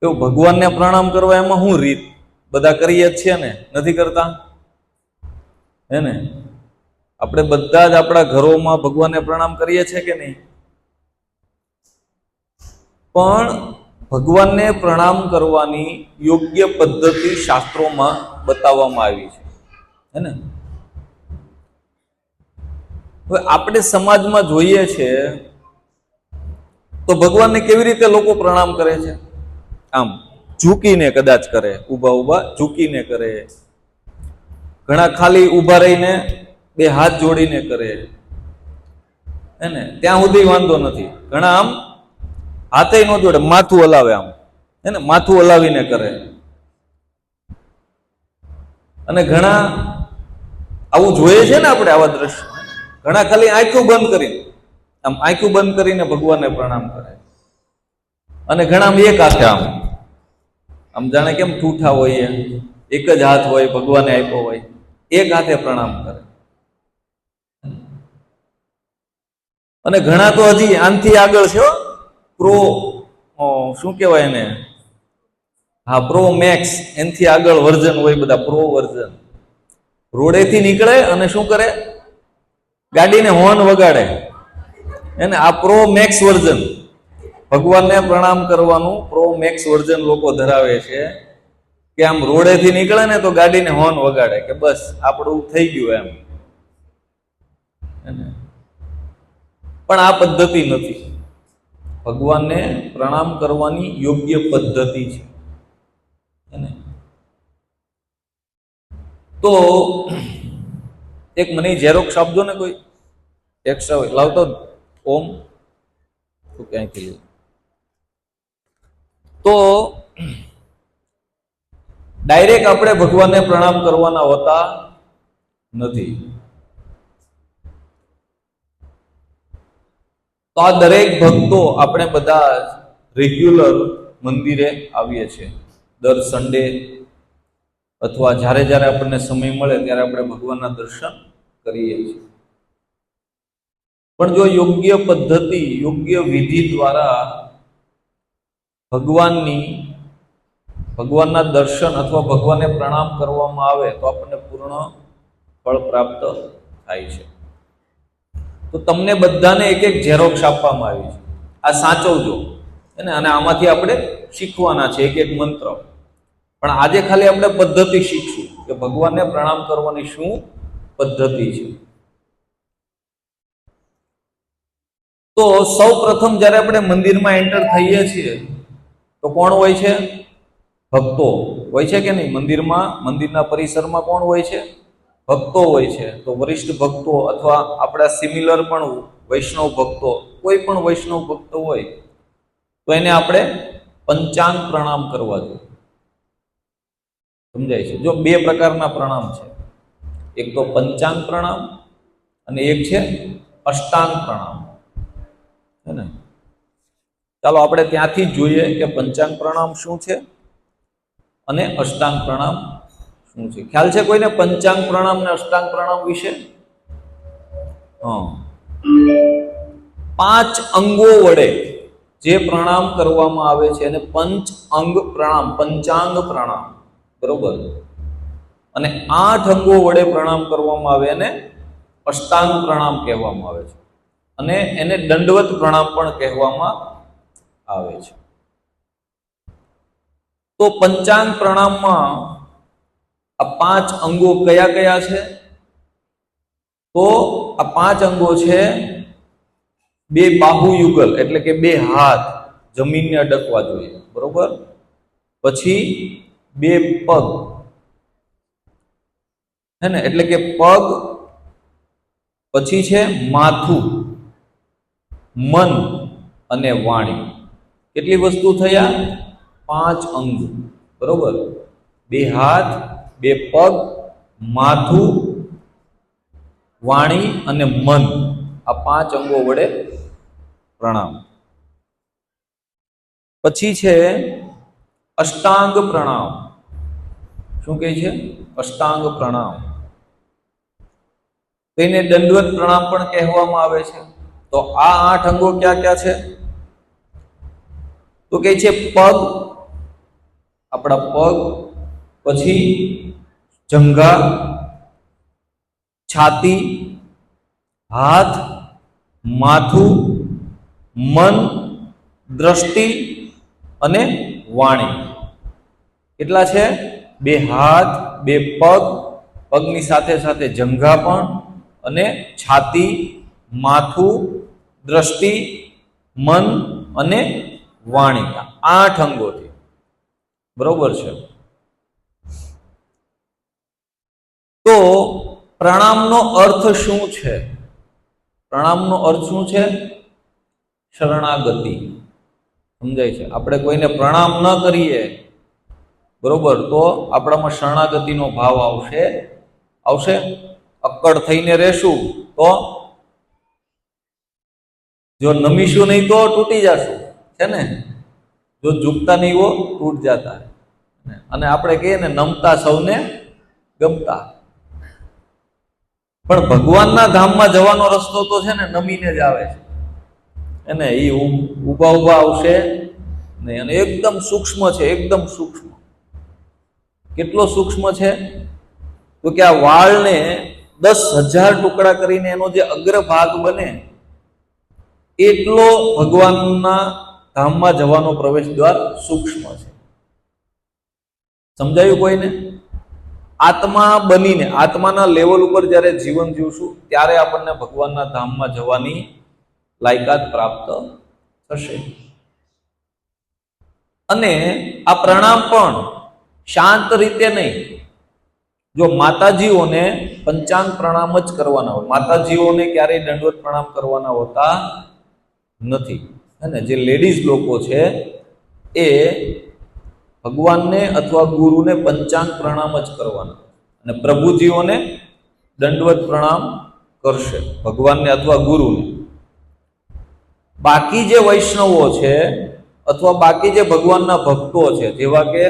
એવું ભગવાનને પ્રણામ કરવા એમાં શું રીત? બધા કરીએ જ છીએ ને, નથી કરતા? હે ને? આપણે બધા જ આપણા ઘરોમાં ભગવાનને પ્રણામ કરીએ છીએ કે નહીં? પણ ભગવાનને પ્રણામ કરવાની યોગ્ય પદ્ધતિ શાસ્ત્રોમાં બતાવવામાં આવી છે, હે ને? હવે આપણે સમાજમાં જોઈએ છે તો ભગવાનને કેવી રીતે લોકો પ્રણામ કરે છે? આમ ઝૂકીને કદાચ કરે, ઊભા ઊભા ઝૂકીને કરે, ઘણા ખાલી ઊભા રહીને બે હાથ જોડીને કરે, હે ને? ત્યાં સુધી વાંધો નથી. ઘણા આમ હાથે ન જોડે, માથું હલાવે આમ, હે ને? માથું હલાવીને કરે. અને ઘણા આવું જોઈએ છે ને આપણે, આવા દ્રશ્ય. ઘણા ખાલી આંખું બંધ કરીને, આમ આંખું બંધ કરીને ભગવાનને પ્રણામ કરે. અને ઘણા આમ એક હાથે આમ જાણે કેમ ઠૂઠા હોય, એક જ હાથ હોય ભગવાને આપ્યો હોય, એક હાથે પ્રણામ કરે. અને ઘણા તો હજી આનથી આગળ છે, પ્રો શું કહેવાય એને, હા, પ્રો મેક્સ, એનથી આગળ વર્ઝન હોય બધા, પ્રો વર્ઝન. રોડેથી નીકળે અને શું કરે? ગાડીને હોર્ન વગાડે, એને આ પ્રો મેક્સ વર્ઝન. ભગવાનને પ્રણામ કરવાનું પ્રો મેક્સ વર્ઝન લોકો ધરાવે છે, કે આમ રોડેથી નીકળે ને તો ગાડીને હોર્ન વગાડે કે બસ આપણું થઈ ગયું એમ. પણ આ પદ્ધતિ નથી. ભગવાનને પ્રણામ કરવાની યોગ્ય પદ્ધતિ છે. તો એક મને ઝેરોક્ષ આપજો ને કોઈ, એક્સ્ટ્રા લાવતો ઓમ તો ક્યાંથી. તો ડાયરેક્ટ આપણે ભગવાનને પ્રણામ કરવાના હોતા નથી. તો આ દરેક ભક્તો આપણે બધા રેગ્યુલર મંદિરે આવીએ છીએ, દર સન્ડે અથવા જ્યારે જ્યારે આપણને સમય મળે ત્યારે આપણે ભગવાનના દર્શન કરીએ છીએ. પણ જો યોગ્ય પદ્ધતિ, યોગ્ય વિધિ દ્વારા ભગવાનના દર્શન અથવા ભગવાનને પ્રણામ કરવામાં આવે તો આપણને પૂર્ણ ફળ પ્રાપ્ત થાય છે. તો તમને બધાને એક એક ઝેરોક્ષ આપવામાં આવી છે, આ સાચવજો, અને આમાંથી આપણે શીખવાના છે એક એક મંત્ર. પણ આજે ખાલી આપણે પદ્ધતિ શીખશું કે ભગવાનને પ્રણામ કરવાની શું પદ્ધતિ છે. તો સૌ પ્રથમ જ્યારે આપણે મંદિરમાં એન્ટર થઈએ છીએ તો કોણ હોય છે? ભક્તો હોય છે કે નહીં? મંદિરના પરિસરમાં કોણ હોય છે? ભક્તો હોય છે. તો વરિષ્ઠ ભક્તો અથવા આપણા સિમિલર પણ વૈષ્ણવ ભક્તો, કોઈ પણ વૈષ્ણવ ભક્તો હોય તો એને આપણે પંચાંગ પ્રણામ કરવા જોઈએ. સમજાય છે? જો બે પ્રકારના પ્રણામ છે, એક તો પંચાંગ પ્રણામ અને એક છે અષ્ટાંગ પ્રણામ, હે ને? ચાલો આપણે ત્યાંથી જ જોઈએ કે પંચાંગ પ્રણામ શું છે અને અષ્ટાંગ પ્રણામ શું છે. ખ્યાલ છે કોઈને પંચાંગ પ્રણામ અને અષ્ટાંગ પ્રણામ વિશે? હા, 5 અંગો વડે જે પ્રણામ કરવામાં આવે છે અને પંચાંગ પ્રણામ, બરોબર. અને 8 અંગો વડે પ્રણામ કરવામાં આવે અને અષ્ટાંગ પ્રણામ કહેવામાં આવે છે, અને એને દંડવત પ્રણામ પણ કહેવામાં આવે છે. તો પંચાંગ પ્રણામમાં આ 5 અંગો કયા કયા છે? તો આ 5 અંગો છે: 2 બાહુ યુગલ, એટલે કે 2 હાથ જમીનને અડકવા જોઈએ, બરોબર. પછી 2 પગ, હે ને, એટલે કે પગ. પછી છે માથું, મન અને વાણી. કેટલી વસ્તુ થયા? 5 અંગ, બરોબર. 2 હાથ, 2 પગ, માથું, વાણી અને મન, આ 5 અંગો વડે પ્રણામ. પછી છે અષ્ટાંગ પ્રણામ. શું કહે છે? અષ્ટાંગ પ્રણામ. તેને દંડવત પ્રણામ પણ કહેવામાં આવે છે. તો આ 8 અંગો ક્યાં ક્યાં છે? તો કહે છે પગ, આપણા પગ, પછી જંઘા, છાતી, હાથ, માથું, મન, દ્રષ્ટિ અને વાણી. કેટલા છે? 2 હાથ, 2 પગ, પગની સાથે સાથે જંઘા પણ, અને છાતી, માથું, દ્રષ્ટિ, મન અને વાણી. 8 અંગોથી. બરોબર છે. તો પ્રણામનો અર્થ શું છે? પ્રણામનો અર્થ શું છે? શરણાગતિ. સમજાય છે? આપણે કોઈને પ્રણામ ન કરીએ, બરોબર, તો આપણામાં શરણાગતિનો ભાવ આવશે. અક્કડ થઈને રહેશું તો, જો નમીશું નહીં તો તૂટી જશું, છે ને? જો ઝૂકતા નહીં હો ટૂટ જાતા. અને આપણે કહીએ ને, નમતા સૌને ગમતા. પણ ભગવાનના ધામમાં જવાનો રસ્તો તો છે ને નમીને જ આવે છે. એને એ ઊભા આવશે નહીં. અને એકદમ સૂક્ષ્મ છે, એકદમ સૂક્ષ્મ. કેટલો સૂક્ષ્મ છે? તો કે આ વાળને 10,000 ટુકડા કરીને એનો જે અગ્રભાગ બને, એટલો ભગવાનના ધામમાં જવાનો પ્રવેશ દ્વાર સૂક્ષ્મ છે. સમજાયું કોઈને? આત્મા બનીને, આત્માના લેવલ ઉપર જ્યારે જીવન જીવશું ત્યારે આપણને ભગવાનના ધામમાં જવાની લાયકાત પ્રાપ્ત થશે. અને આ પ્રણામ પણ શાંત રીતે નહીં. જો માતાજીઓને પંચાંગ પ્રણામ જ કરવાના હોય, માતાજીઓને ક્યારેય દંડવત પ્રણામ કરવાના હોતા નથી. અને જે લેડીઝ લોકો છે એ ભગવાનને અથવા ગુરુને પંચાંગ પ્રણામ જ કરવાના, અને પ્રભુજીઓને દંડવત પ્રણામ કરશે, ભગવાનને અથવા ગુરુને. બાકી જે વૈષ્ણવો છે અથવા બાકી જે ભગવાનના ભક્તો છે, જેવા કે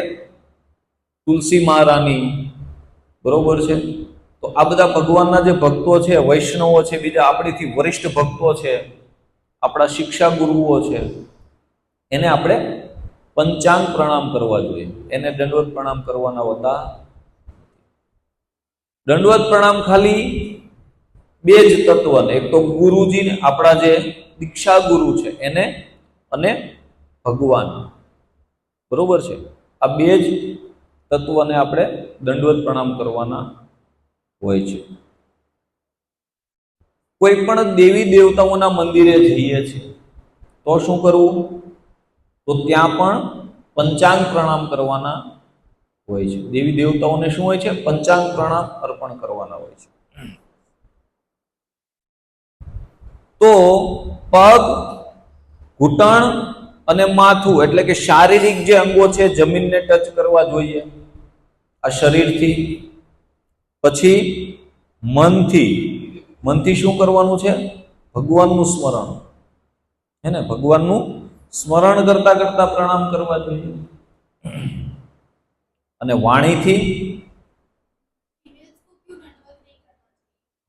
તુલસી મહારાની, બરોબર છે, તો આ બધા ભગવાનના જે ભક્તો છે, વૈષ્ણવો છે, બીજા આપણીથી વરિષ્ઠ ભક્તો છે, આપણા શિક્ષા ગુરુઓ છે, એને આપણે પંચાંગ પ્રણામ કરવા જોઈએ. એને દંડવત પ્રણામ કરવાના હોતા. દંડવત પ્રણામ ખાલી 2 જ તત્વને, એક તો ગુરુજીને, આપણા જે દીક્ષા ગુરુ છે એને, અને ભગવાન. બરોબર છે? આ 2 જ તત્વને આપણે દંડવત પ્રણામ કરવાના હોય છે. કોઈ પણ દેવી દેવતાઓના મંદિરે જઈએ છીએ તો શું કરવું? તો ત્યાં પણ પંચાંગ પ્રણામ કરવાના હોય છે. દેવી દેવતાઓને શું હોય છે? પંચાંગ પ્રણામ અર્પણ કરવાના હોય છે. તો પગ, ઘૂંટણ અને માથું, એટલે કે શારીરિક જે અંગો છે જમીનને ટચ કરવા જોઈએ આ શરીરથી. પછી મનથી શું કરવાનું છે? ભગવાનનું સ્મરણ, હે ને? ભગવાનનું સ્મરણ કરતા કરતા પ્રણામ કરવા જોઈએ. અને વાણીથી,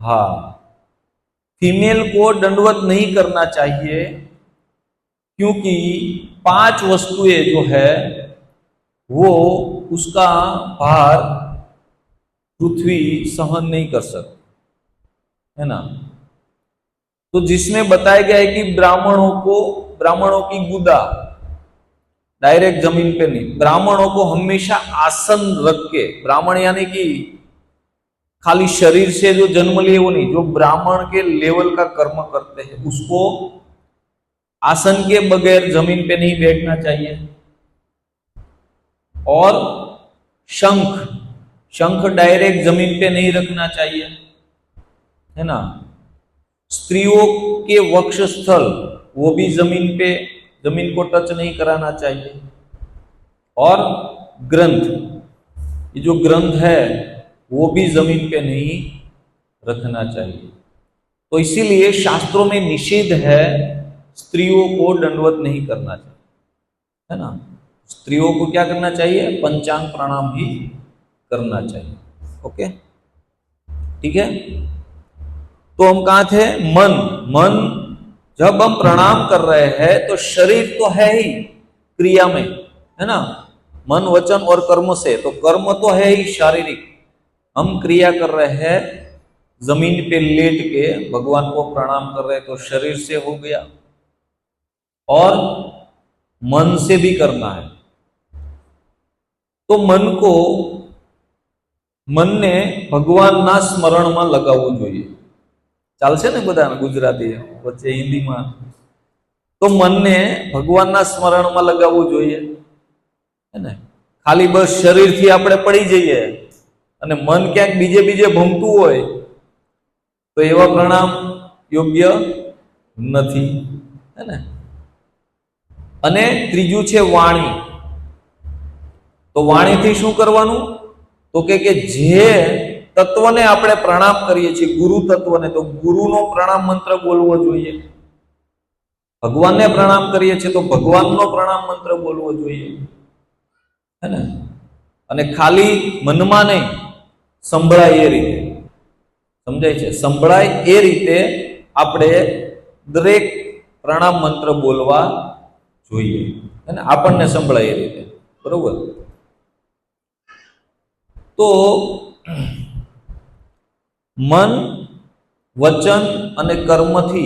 हाँ, फीमेल को दंडवत नहीं करना चाहिए, क्योंकि 5 वस्तुएं जो है वो उसका भार पृथ्वी सहन नहीं कर सकती, है ना? तो जिसमें बताया गया है कि ब्राह्मणों की गुदा डायरेक्ट जमीन पे नहीं, ब्राह्मणों को हमेशा आसन रख के, ब्राह्मण यानी कि खाली शरीर से जो जन्म लिए वो नहीं, जो ब्राह्मण के लेवल का कर्म करते हैं उसको आसन के बगैर जमीन पे नहीं बैठना चाहिए. और शंख डायरेक्ट जमीन पे नहीं रखना चाहिए, है ना? स्त्रियों के वक्षस्थल वो भी जमीन को टच नहीं कराना चाहिए. और ग्रंथ, ये जो ग्रंथ है वो भी जमीन पे नहीं रखना चाहिए. तो इसीलिए शास्त्रों में निषेध है स्त्रियों को दंडवत नहीं करना चाहिए, है ना? स्त्रियों को क्या करना चाहिए? पंचांग प्रणाम ही करना चाहिए. ओके, ठीक है. तो हम कहाँ थे? मन जब हम प्रणाम कर रहे हैं तो शरीर तो है ही क्रिया में, है ना? मन वचन और कर्म से, तो कर्म तो है ही शारीरिक, हम क्रिया कर रहे हैं जमीन पे लेट के भगवान को प्रणाम कर रहे हैं, तो शरीर से हो गया, और मन से भी करना है। तो मन ने भगवान ना स्मरण में लगावू जोईए। चालशे ने बधा गुजराती वच्चे हिंदी में, तो मन ने भगवान ना स्मरण में लगावू जोईए, है ने? खाली बस शरीर थी आपणे पड़ी जईए अने मन क्यांक बीजे बीजे भमतुं होय तो एवा प्रणाम योग्य नथी, है ने? अने त्रीजું છે वाणी। तो वाणी थी शुं करवानुं? तो के जे तत्वने आपणे प्रणाम करीए छीए, गुरु तत्वने, तो गुरुनो प्रणाम मंत्र बोलवो जोईए। भगवानने प्रणाम करीए छीए तो भगवाननो प्रणाम मंत्र बोलवो जोईए, है ने? अने खाली मनमा नहीं, संभळाय ए रीते, समझाय छे? संभळाय ए रीते आपणे दरेक प्रणाम मंत्र बोलवा જોઈએ, है ने? આપણને સંભળાય એ રીતે, બરોબર? તો મન, વચન અને કર્મથી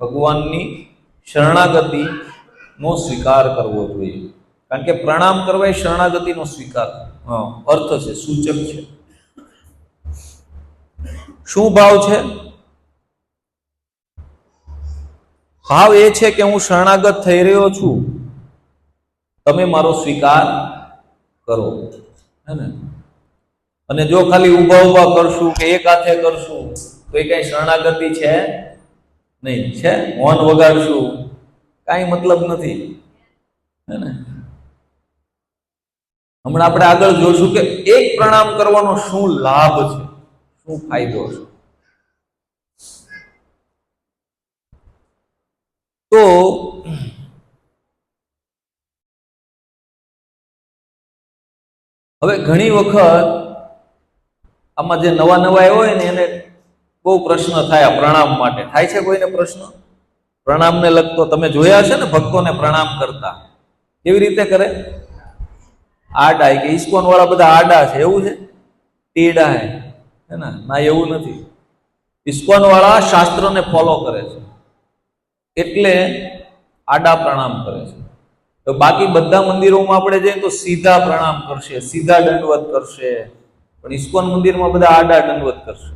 ભગવાનની શરણાગતિનો સ્વીકાર કરવો જોઈએ, કારણ કે પ્રણામ કરવા એ શરણાગતિનો સ્વીકાર અર્થ છે, સૂચક છે। શું ભાવ છે? भाव ए छे के हूँ शरणागत थई रह्यो छुं, तमे मारो स्वीकार करो, है ने? अने जो खाली उभा उभा करशुं के एक हाथे करशुं तो ए कई शरणागति छे नहीं, छे? होर्न वगाड़शुं काई मतलब नथी, है ने? हमणां आपणे आगळ जोशुं के एक प्रणाम करवानो शुं लाभ छे, शुं फायदो छे। तो हवे घणी वखत आमां जे नवा नवा आव्या होय ने एने बहु प्रश्न थाय प्रणाम माटे। थाय छे कोईने प्रश्न प्रणाम ने लगतो? तमे जोया हशे ने भक्तोने प्रणाम करता केवी रीते करे? आडा, के इस्कोन वाळा बधा आडा छे एवुं छे? टेडा है ना? ना एवुं नथी। इस्कोन वाळा शास्त्रने फॉलो करे छे એટલે આડા પ્રણામ કરે છે। તો બાકી બધા મંદિરોમાં આપણે જઈએ તો સીધા પ્રણામ કરશે, સીધા દંડવત કરશે, પણ ઇસ્કોન મંદિરમાં બધા આડા દંડવત કરશે।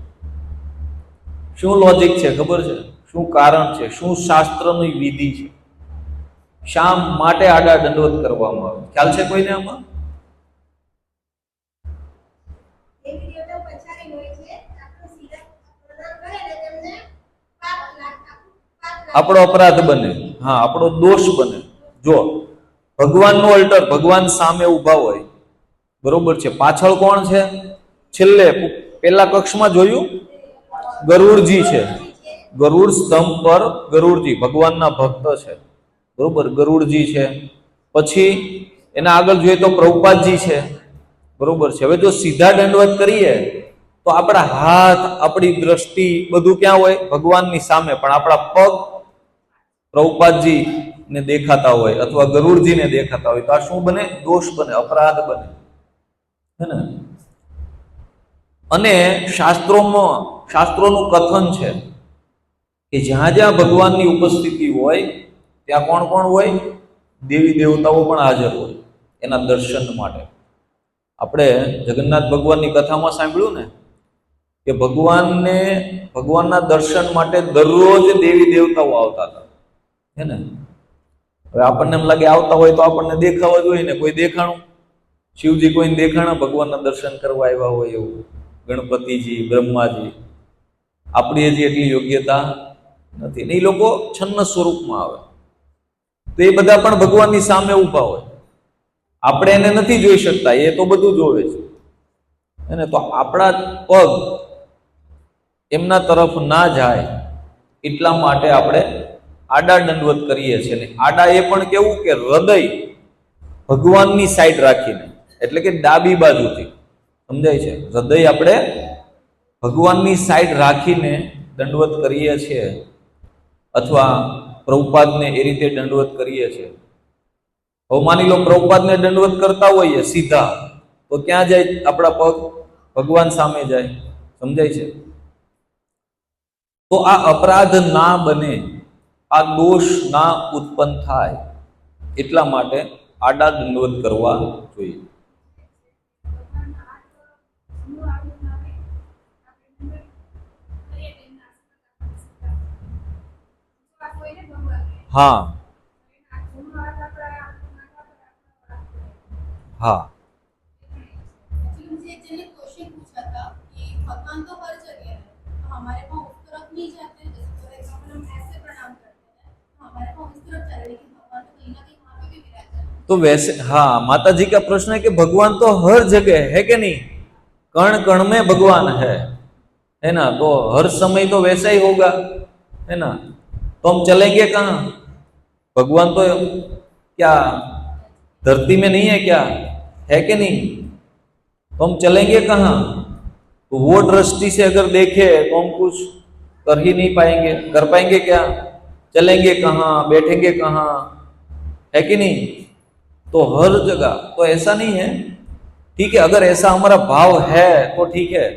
શું લોજિક છે ખબર છે? શું કારણ છે? શું શાસ્ત્રની વિધિ છે? શા માટે આડા દંડવત કરવામાં આવે? ખ્યાલ છે કોઈને આમાં? આપણો અપરાધ બને, હા, આપણો દોષ બને। જો ભગવાનનું અલ્ટર, ભગવાન સામે ઉભા હોય, બરોબર છે, પાછળ કોણ છે? છેલ્લે પેલા કક્ષમાં જોયું ગરુડજી છે, ગરુડ સ્તંભ પર ગરુડજી ભગવાનના ભક્ત છે, બરોબર? ગરુડજી છે, પછી એના આગળ જોઈએ તો પ્રભુપાદજી છે, બરોબર છે। હવે જો સીધા દંડવત કરીએ તો આપણા હાથ, આપણી દ્રષ્ટિ બધું ક્યાં હોય? ભગવાનની સામે, પણ આપણા પગ પ્રભુપાદજી ને દેખાતા હોય અથવા ગરુડજી ને દેખાતા હોય તો આ શું બને? દોષ બને, અપરાધ બને, હે ને? અને શાસ્ત્રોનું કથન છે કે જ્યાં જ્યાં ભગવાનની ઉપસ્થિતિ હોય ત્યાં કોણ કોણ હોય? દેવી દેવતાઓ પણ હાજર હોય એના દર્શન માટે। આપણે જગન્નાથ ભગવાનની કથામાં સાંભળ્યું ને કે ભગવાનના દર્શન માટે દરરોજ દેવી દેવતાઓ આવતા હતા, હે ને? હવે આપણને એમ લાગે આવતા હોય તો આપણને દેખાવા જોઈએ ને, કોઈ દેખાણું? શિવજી કોઈને દેખાણા ભગવાનના દર્શન કરવા આવ્યા હોય એવું? ગણપતિજી, બ્રહ્માજી? આપણી હજી એટલી યોગ્યતા નથી ને, એ લોકો છન્ન સ્વરૂપમાં આવે તો એ બધા પણ ભગવાનની સામે ઊભા હોય, આપણે એને નથી જોઈ શકતા, એ તો બધું જોવે છે, એને તો આપણા પગ એમના તરફ ના જાય એટલા માટે આપણે આડા દંડવત કરીએ છીએ। ને આડા એ પણ કેવું કે હૃદય ભગવાનની સાઈડ રાખીને, એટલે કે ડાબી બાજુથી, સમજાય છે? હૃદય આપણે ભગવાનની સાઈડ રાખીને દંડવત કરીએ છીએ, અથવા પ્રભુપાદને એ રીતે દંડવત કરીએ છીએ। હવે માની લો પ્રભુપાદને દંડવત કરતા હોઈએ સીધા, તો ક્યાં જાય આપણા પગ? ભગવાન સામે જાય. સમજાય છે? તો આ અપરાધ ના બને, આ દોષ ના ઉત્પન્ન થાય, એટલા માટે આડા દંડવત કરવા જોઈએ. હા હા मुझे एक जन ने क्वेश्चन पूछा था कि भगवान तो हर जगह है, तो हमारे वहाँ उस तरफ नहीं जाते हैं, जैसे फॉर एग्जाम्पल हम ऐसे प्रणाम करते हैं, तो हमारे वहाँ उस तरफ चले, लेकिन भगवान तो कहीं ना कहीं वहाँ पे भी विराजमान है। तो वैसे हाँ, माता जी का प्रश्न है कि भगवान तो हर जगह है कि नहीं? कण कण में भगवान है ना? तो हर समय तो वैसा ही होगा, है ना? तो हम चलेंगे कहाँ? भगवान तो क्या धरती में नहीं है क्या? है कि नहीं? तो हम चलेंगे कहाँ? तो वो दृष्टि से अगर देखे तो हम कुछ कर ही नहीं पाएंगे. कर पाएंगे क्या? चलेंगे कहाँ, बैठेंगे कहाँ? है कि नहीं? तो हर जगह तो ऐसा नहीं है. ठीक है, अगर ऐसा हमारा भाव है तो ठीक है,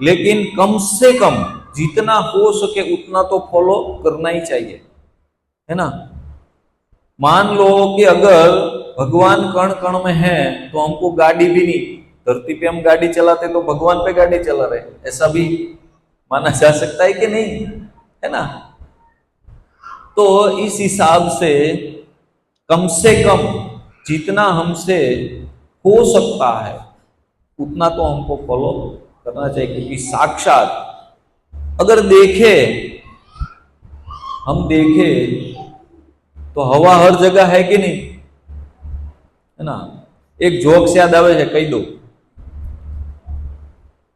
लेकिन कम से कम जितना हो सके उतना तो फॉलो करना ही चाहिए, है ना? मान लो कि अगर भगवान कण कण में है तो हमको गाड़ी भी नहीं, धरती पे हम गाड़ी चलाते तो भगवान पे गाड़ी चला रहे, ऐसा भी माना जा सकता है कि नहीं? है ना? तो इस हिसाब से कम जितना हमसे हो सकता है उतना तो हमको फॉलो करना चाहिए, क्योंकि साक्षात अगर हम देखे तो हवा हर जगह है कि नहीं? है ना? एक जोक्स याद आवे છે, કહી દઉં.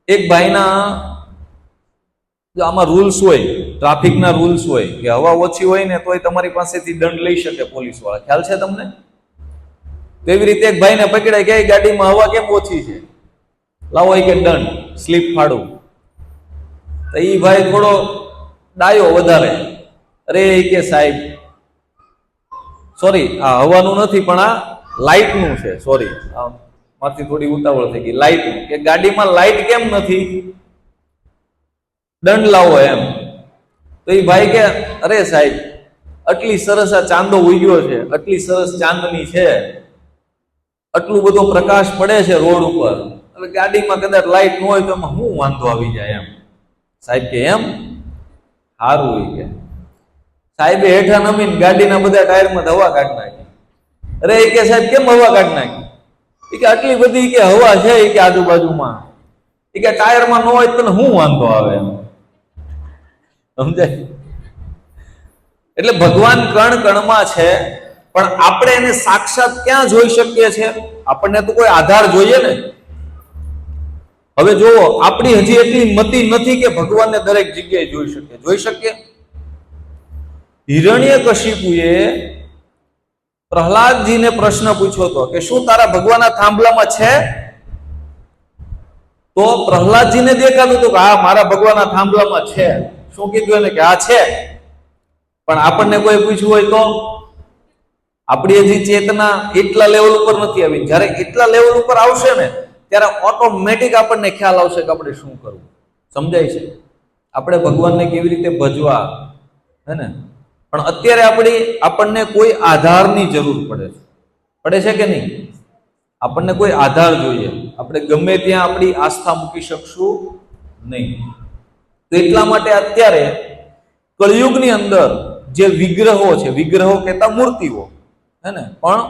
એક ભાઈના જો આમાં રૂલ્સ હોય, ટ્રાફિકના રૂલ્સ હોય કે હવા ઓછી હોય ને તોય તમારી પાસેથી દંડ લઈ શકે પોલીસ વાળા. ખ્યાલ છે તમને? તો એવી રીતે એક ભાઈને પકડાય કે એ ગાડીમાં હવા કેમ ઓછી છે, લાવો કે દંડ, સ્લીપ ફાડું. તો એ ભાઈ થોડો ડાયો વધારે, અરે કે સાહેબ સોરી, આ હવાનું નથી પણ આ લાઇટનું છે, સોરી મારથી થોડી ઉતાવળ થઈ ગઈ. લાઇટનું, કે ગાડીમાં લાઇટ કેમ નથી, દંડ લાવો એમ. તો એ ભાઈ કે અરે સાહેબ આટલી સરસ આ ચાંદો ઉગ્યો છે, આટલી સરસ ચાંદની છે, આટલું બધો પ્રકાશ પડે છે રોડ ઉપર, હવે ગાડીમાં કદાચ લાઇટ ન હોય તો એમાં શું વાંધો આવી જાય એમ. સાહેબ કે એમ સારું હોય કે સાહેબે હેઠા નમીને ગાડીના બધા ટાયરમાં હવા કાઢી નાખી. અરે એ કે સાહેબ કેમ હવા કાઢી નાખી? એ કે આટલી બધી કે હવા છે એ કે આજુબાજુમાં, એ કે ટાયરમાં ન હોય તને શું વાંધો આવે એમ. સમજાય? એટલે ભગવાન કણ કણમાં છે, પણ આપણે એને સાક્ષાત ક્યાં જોઈ શકીએ છીએ? આપણને તો કોઈ આધાર જોઈએ ને. હવે જુઓ, આપણી હજી એટલી મતિ નથી કે ભગવાનને દરેક જગ્યાએ જોઈ શકીએ. જોઈ શકીએ? હિરણ્યકશિપુએ પ્રહલાદજીને પ્રશ્ન પૂછ્યો હતો કે શું તારા ભગવાનના થાંભલામાં છે? તો પ્રહલાદજીને દેખાતું હતું કે હા મારા ભગવાનના થાંભલામાં છે. શું કીધું એને? કે હા છે. પણ આપણને કોઈ પૂછ્યું હોય તો આપણી હજી ચેતના એટલા લેવલ ઉપર નથી આવી. જ્યારે એટલા લેવલ ઉપર આવશે ને ત્યારે ઓટોમેટિક આપણને ખ્યાલ આવશે કે આપણે શું કરવું. સમજાય છે? આપણે ભગવાનને કેવી રીતે ભજવા, હે ને? પણ અત્યારે આપણને કોઈ આધારની જરૂર પડે છે કે નહીં? આપણને કોઈ આધાર જોઈએ. આપણે ગમે ત્યાં આપણી આસ્થા મૂકી શકશું નહીં. તો એટલા માટે અત્યારે કળિયુગની અંદર જે વિગ્રહો છે, વિગ્રહો કહેતા મૂર્તિઓ, હે ને? પણ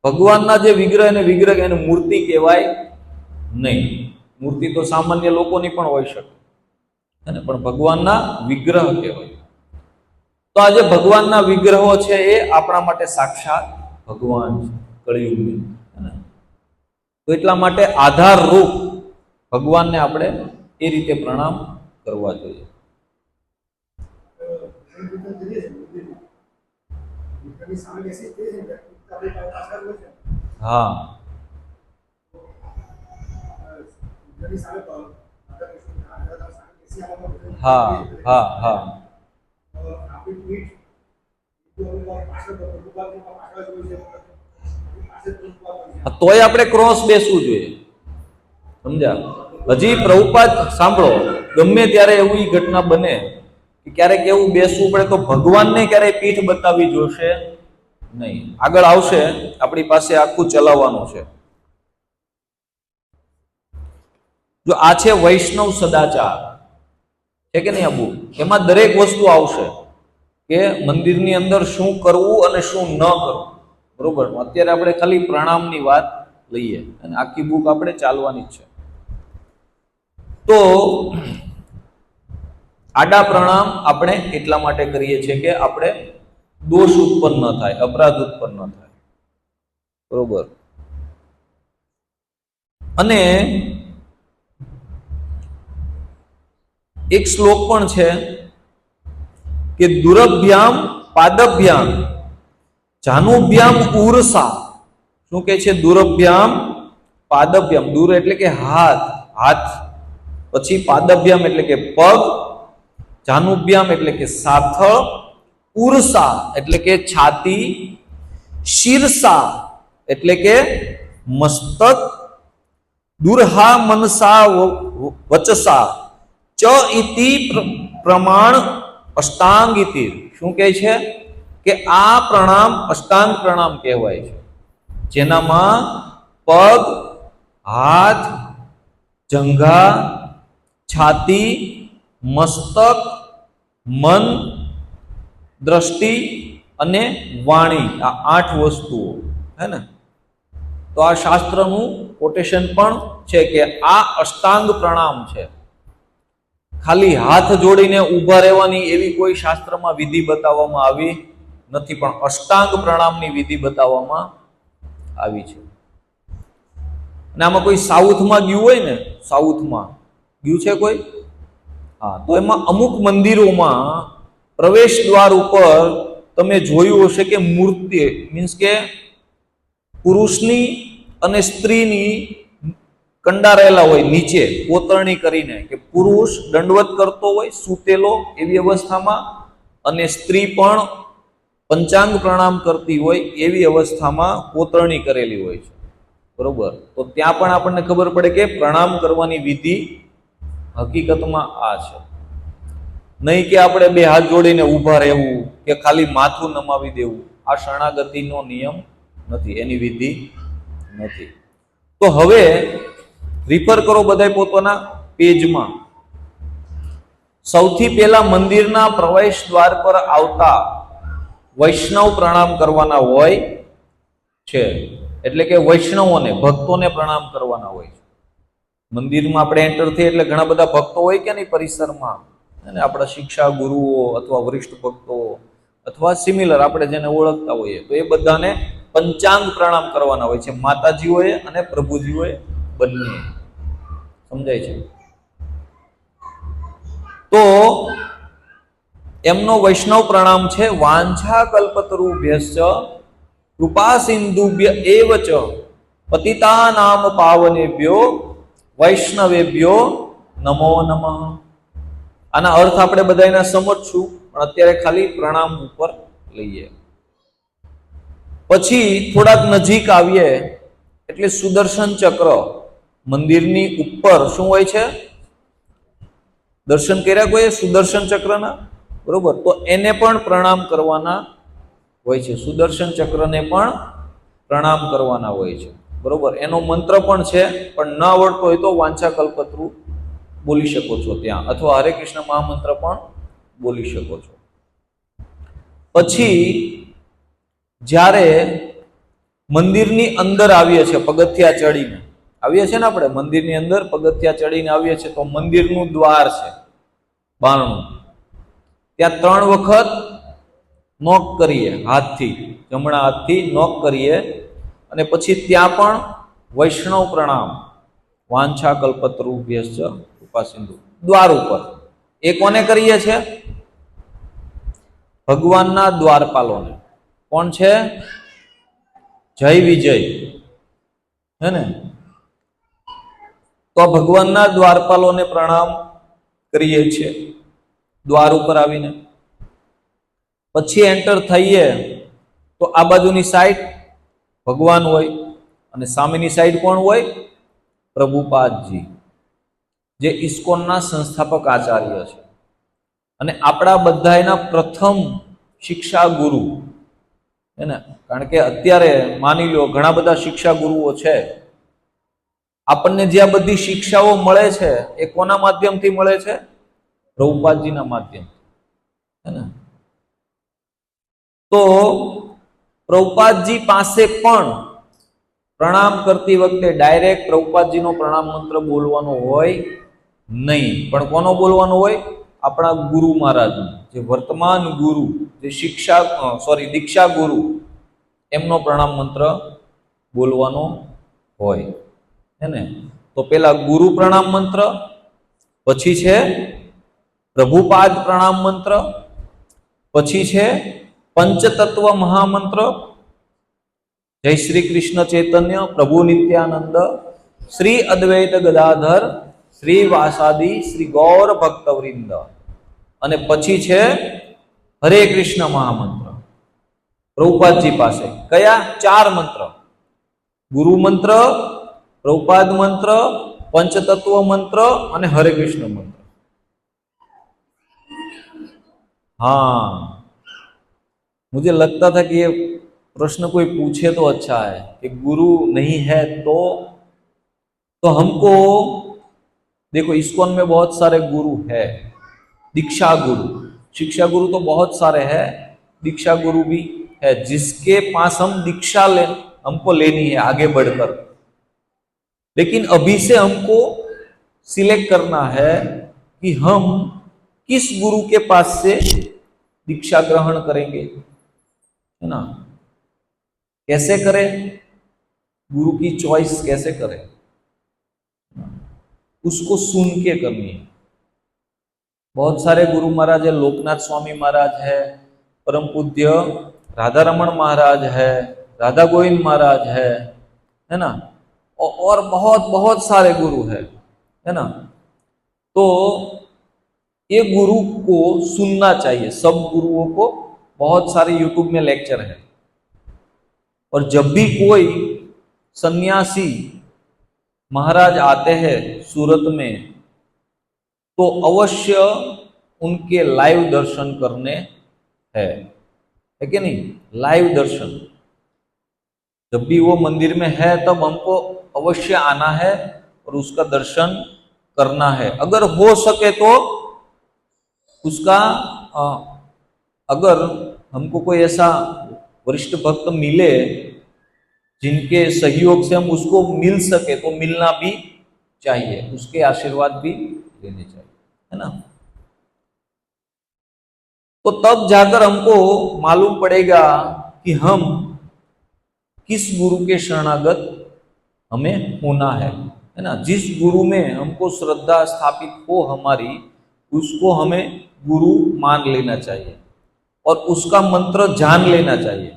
ભગવાનના જે વિગ્રહ એને મૂર્તિ કહેવાય નહીં. મૂર્તિ તો સામાન્ય લોકોની પણ હોઈ શકે, હે ને? પણ ભગવાનના વિગ્રહ કહેવાય. તો આ જે ભગવાનના વિગ્રહો છે એ આપણા માટે સાક્ષાત ભગવાન છે કળિયુગની, હે ને? તો એટલા માટે આધાર રૂપ ભગવાનને આપણે એ રીતે પ્રણામ કરવા જોઈએ. હા હા હા હા તોય આપણે ક્રોસ બેસવું જોઈએ, સમજ્યા? હજી પ્રભુપાદ સાંભળો, ગમે ત્યારે એવી ઘટના બને કે ક્યારેક એવું બેસવું પડે તો ભગવાનને ક્યારેય પીઠ બતાવવી જોશે નહીં. આગળ આવશે, આપણી પાસે આખું ચલાવવાનું છે. જો આ છે વૈષ્ણવ સદાચાર, છે કે નહીં આબુ? એમાં દરેક વસ્તુ આવશે કે મંદિરની અંદર શું કરવું અને શું ન કરવું. બરોબર? અત્યારે આપણે ખાલી પ્રણામની વાત લઈએ અને આખી બુક આપણે ચાલવાની જ છે. તો આડા પ્રણામ આપણે એટલા માટે કરીએ છીએ કે આપણે દોષ ઉત્પન્ન ન થાય, અપરાધ ઉત્પન્ન ન થાય. બરોબર? અને એક શ્લોક પણ છે કે દુરભ્યામ પાદભ્યામ જાનુભ્યામ ઉર્સા. શું કે છે? દુરભ્યામ પાદભ્યામ. દૂર એટલે કે હાથ, હાથ. પછી પાદભ્યામ એટલે કે પગ, જાનુભ્યામ એટલે કે સાથળ, ઉર્સા એટલે કે છાતી, શીર્ષા એટલે કે મસ્તક, દુર્હા મનસા વચસા ચ ઇતિ પ્રમાણ અષ્ટાંગ ઇતિ. શું કહે છે? કે આ પ્રણામ અષ્ટાંગ પ્રણામ કહેવાય છે, જેનામાં પગ, હાથ, જંઘા, છાતી, મસ્તક, મન, દ્રષ્ટિ અને વાણી, આ 8 વસ્તુઓ હે ને. તો આ શાસ્ત્રનું કોટેશન પણ છે કે આ અષ્ટાંગ પ્રણામ છે. ખાલી હાથ જોડીને ઊભા રહેવાની એવી કોઈ શાસ્ત્રમાં વિધિ બતાવવામાં આવી નથી, પણ અષ્ટાંગ પ્રણામની વિધિ બતાવવામાં આવી છે. અને આમાં કોઈ સાઉથમાં ગયું હોય ને, સાઉથમાં ગયું છે કોઈ? હા, તો એમાં અમુક મંદિરોમાં પ્રવેશ દ્વાર ઉપર તમે જોયું હશે કે મૂર્તિ, મીન્સ કે પુરુષની અને સ્ત્રીની કંડારેલા હોય નીચે કોતરણી કરીને, કે પુરુષ દંડવત કરતો હોય સૂતેલો એવી અવસ્થામાં, અને સ્ત્રી પણ પંચાંગ પ્રણામ કરતી હોય એવી અવસ્થામાં કોતરણી કરેલી હોય છે. બરોબર? તો ત્યાં પણ આપણને ખબર પડે કે પ્રણામ કરવાની વિધિ હકીકતમાં આ છે. નહીં કે આપણે બે હાથ જોડીને ઊભા રહેવું કે ખાલી માથું નમાવી દેવું. આ શરણાગતિનો નિયમ નથી, એની વિધિ નથી. તો હવે રિફર કરો બધાય પોતાના પેજમાં. સૌથી પહેલા મંદિરના પ્રવેશ દ્વાર પર આવતા વૈષ્ણવ પ્રણામ કરવાના હોય છે. એટલે કે વૈષ્ણવોને, ભક્તોને પ્રણામ કરવાના હોય છે. મંદિરમાં આપણે એન્ટર થઈએ એટલે ઘણા બધા ભક્તો હોય કે નહીં પરિસરમાં, અને આપણા શિક્ષા ગુરુઓ અથવા વરિષ્ઠ ભક્તો અથવા સિમિલર આપણે જેને ઓળખતા હોઈએ, તો એ બધાને પંચાંગ પ્રણામ કરવાના હોય છે, માતાજીઓએ અને પ્રભુજીઓએ બંને. સમજાય છે? તો એમનો વૈષ્ણવ પ્રણામ છે વાંછા કલ્પતરુભ્યશ્ચ કૃપા સિંધુભ્ય એવ ચ પતિતાનામ પાવનેભ્યો વૈષ્ણવેભ્યો નમો નમઃ. આના અર્થ આપણે બધાના સમજશું, પણ અત્યારે ખાલી પ્રણામ ઉપર લઈએ. પછી થોડાક નજીક આવીએ એટલે સુદર્શન ચક્ર મંદિરની ઉપર શું હોય છે? દર્શન કર્યા કોઈ સુદર્શન ચક્રના? બરોબર? તો એને પણ પ્રણામ કરવાના હોય છે. સુદર્શન ચક્રને પણ પ્રણામ કરવાના હોય છે. બરોબર? એનો મંત્ર પણ છે, પણ ન આવડતો હોય તો વાંછા કલ્પતરુ બોલી શકો છો ત્યાં, અથવા હરે કૃષ્ણ મહામંત્ર પણ બોલી શકો છો. પછી જ્યારે મંદિરની અંદર આવીએ છીએ, પગથિયા ચડીને આવીએ છીએ ને આપણે મંદિરની અંદર પગથિયા ચડીને આવીએ છીએ, તો મંદિરનું દ્વાર છે, બારણું, ત્યાં 3 વખત નોક કરીએ હાથથી, જમણા હાથથી નોક કરીએ, અને પછી ત્યાં પણ વૈષ્ણવ પ્રણામ વાંછા કલ્પતરુભ્યશ્ચ કૃપા સિંધુ દ્વાર ઉપર. એ કોને કરીએ છે? ભગવાનના દ્વારપાલોને. કોણ છે? જય વિજય, હે ને? તો ભગવાનના દ્વારપાલોને પ્રણામ કરીએ છીએ દ્વાર ઉપર આવીને. પછી એન્ટર થઈએ તો આ બાજુની સાઈડ ભગવાન હોય અને સામેની સાઈડ કોણ હોય? પ્રભુપાદજી, જે ઇસ્કોનના સંસ્થાપક આચાર્ય છે અને આપણા બધાના પ્રથમ શિક્ષા ગુરુ હે ને. કારણ કે અત્યારે માની લો ઘણા બધા શિક્ષા ગુરુઓ છે. આપણને જે આ બધી શિક્ષાઓ મળે છે એ કોના માધ્યમથી મળે છે? પ્રભુપાદજીના માધ્યમથી, હે ને. તો પ્રભુપાદજી પાસે પણ પ્રણામ કરતી વખતે ડાયરેક્ટ પ્રભુપાદજીનો પ્રણામ મંત્ર બોલવાનો હોય નહીં, પણ કોનો બોલવાનો હોય? આપણા ગુરુ મહારાજનો, જે વર્તમાન ગુરુ, જે દીક્ષા ગુરુ, એમનો પ્રણામ મંત્ર બોલવાનો હોય, હે ને. તો પેલા ગુરુ પ્રણામ મંત્ર, પછી છે પ્રભુપાદ પ્રણામ મંત્ર, પછી છે પંચતત્વ મહામંત્ર, જય શ્રી કૃષ્ણ ચૈતન્ય પ્રભુ નિત્યાનંદ શ્રી અદ્વૈત ગદાધર શ્રી વાસાદી શ્રી ગૌર ભક્તવૃંદ, અને પછી છે હરે કૃષ્ણ મહામંત્ર. પ્રભુપાદજી પાસે કયા? 4 મંત્ર: ગુરુ મંત્ર, प्रभुपाद मंत्र, पंचतत्व मंत्र और हरे कृष्ण मंत्र। हाँ, मुझे लगता था कि ये प्रश्न कोई पूछे तो अच्छा है कि गुरु नहीं है तो हमको देखो, इस्कॉन में बहुत सारे गुरु है, दीक्षा गुरु, शिक्षा गुरु तो बहुत सारे हैं, दीक्षा गुरु भी है, जिसके पास हम दीक्षा हमको लेनी है आगे बढ़कर। लेकिन अभी से हमको सिलेक्ट करना है कि हम किस गुरु के पास से दीक्षा ग्रहण करेंगे, है ना। कैसे करें, गुरु की चॉइस कैसे करें, उसको सुन के करनी है। बहुत सारे गुरु महाराज है, लोकनाथ स्वामी महाराज है, परम पूज्य राधा रमन महाराज है, राधा गोविंद महाराज है ना, और बहुत बहुत सारे गुरु है ना। तो ये गुरु को सुनना चाहिए, सब गुरुओं को। बहुत सारे यूट्यूब में लेक्चर है, और जब भी कोई सन्यासी महाराज आते हैं सूरत में तो अवश्य उनके लाइव दर्शन करने है कि नहीं। लाइव दर्शन जब भी वो मंदिर में है तब हमको अवश्य आना है और उसका दर्शन करना है। अगर हो सके तो उसका अगर हमको कोई ऐसा वरिष्ठ भक्त मिले जिनके सहयोग से हम उसको मिल सके तो मिलना भी चाहिए, उसके आशीर्वाद भी लेने चाहिए, है ना। तो तब जाकर हमको मालूम पड़ेगा कि हम किस गुरु के शरणागत हमें होना है ना। जिस गुरु में हमको श्रद्धा स्थापित हो हमारी, उसको हमें गुरु मान लेना चाहिए और उसका मंत्र जान लेना चाहिए,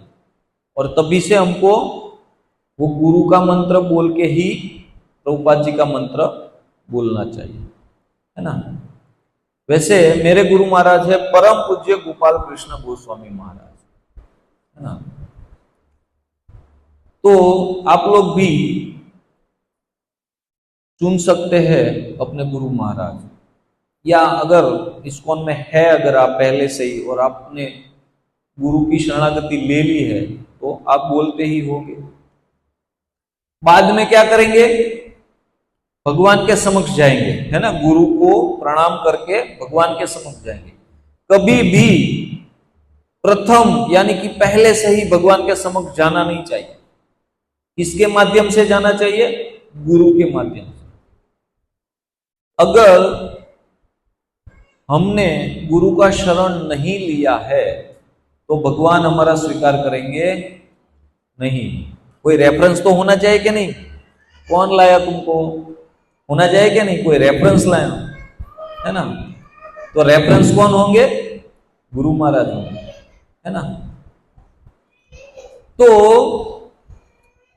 और तभी से हमको वो गुरु का मंत्र बोल के ही प्रभुपाद जी का मंत्र बोलना चाहिए, है ना। वैसे मेरे गुरु महाराज है परम पूज्य गोपाल कृष्ण गोस्वामी महाराज, है ना। तो आप लोग भी चुन सकते हैं अपने गुरु महाराज, या अगर इस्कॉन में है, अगर आप पहले से ही और आपने गुरु की शरणागति ले ली है तो आप बोलते ही होंगे। बाद में क्या करेंगे, भगवान के समक्ष जाएंगे, है ना। गुरु को प्रणाम करके भगवान के समक्ष जाएंगे। कभी भी प्रथम यानी कि पहले से ही भगवान के समक्ष जाना नहीं चाहिए। किसके माध्यम से जाना चाहिए, गुरु के माध्यम से। अगर हमने गुरु का शरण नहीं लिया है तो भगवान हमारा स्वीकार करेंगे नहीं। कोई रेफरेंस तो होना चाहिए कि नहीं। कौन लाया तुमको, होना चाहिए कि नहीं, कोई रेफरेंस लाया, है ना। तो रेफरेंस कौन होंगे, गुरु महाराज होंगे, है ना। तो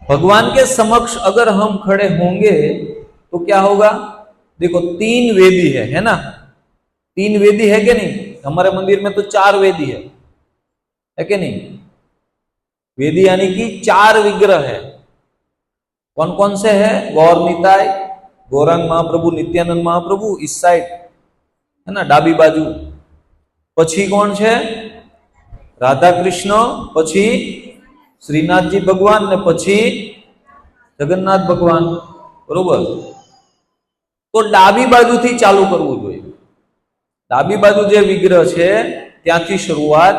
भगवान के समक्ष अगर हम खड़े होंगे तो क्या होगा, देखो 3 वेदी है ना। 3 वेदी है कि नहीं, हमारे मंदिर में तो 4 वेदी है। है कि नहीं? वेदी यानी कि 4 विग्रह है। कौन कौन से है? गौर निताय, गौरांग महाप्रभु, नित्यानंद महाप्रभु, इस साइड है ना, डाबी बाजू। पछी कौन है? राधा कृष्ण, पछी श्रीनाथ जी भगवान ने पछी जगन्नाथ भगवान, बरोबर। तो डाबी बाजू थी चालू करवू जोईए। डाबी बाजू जे विग्रह है त्यांथी शुरुआत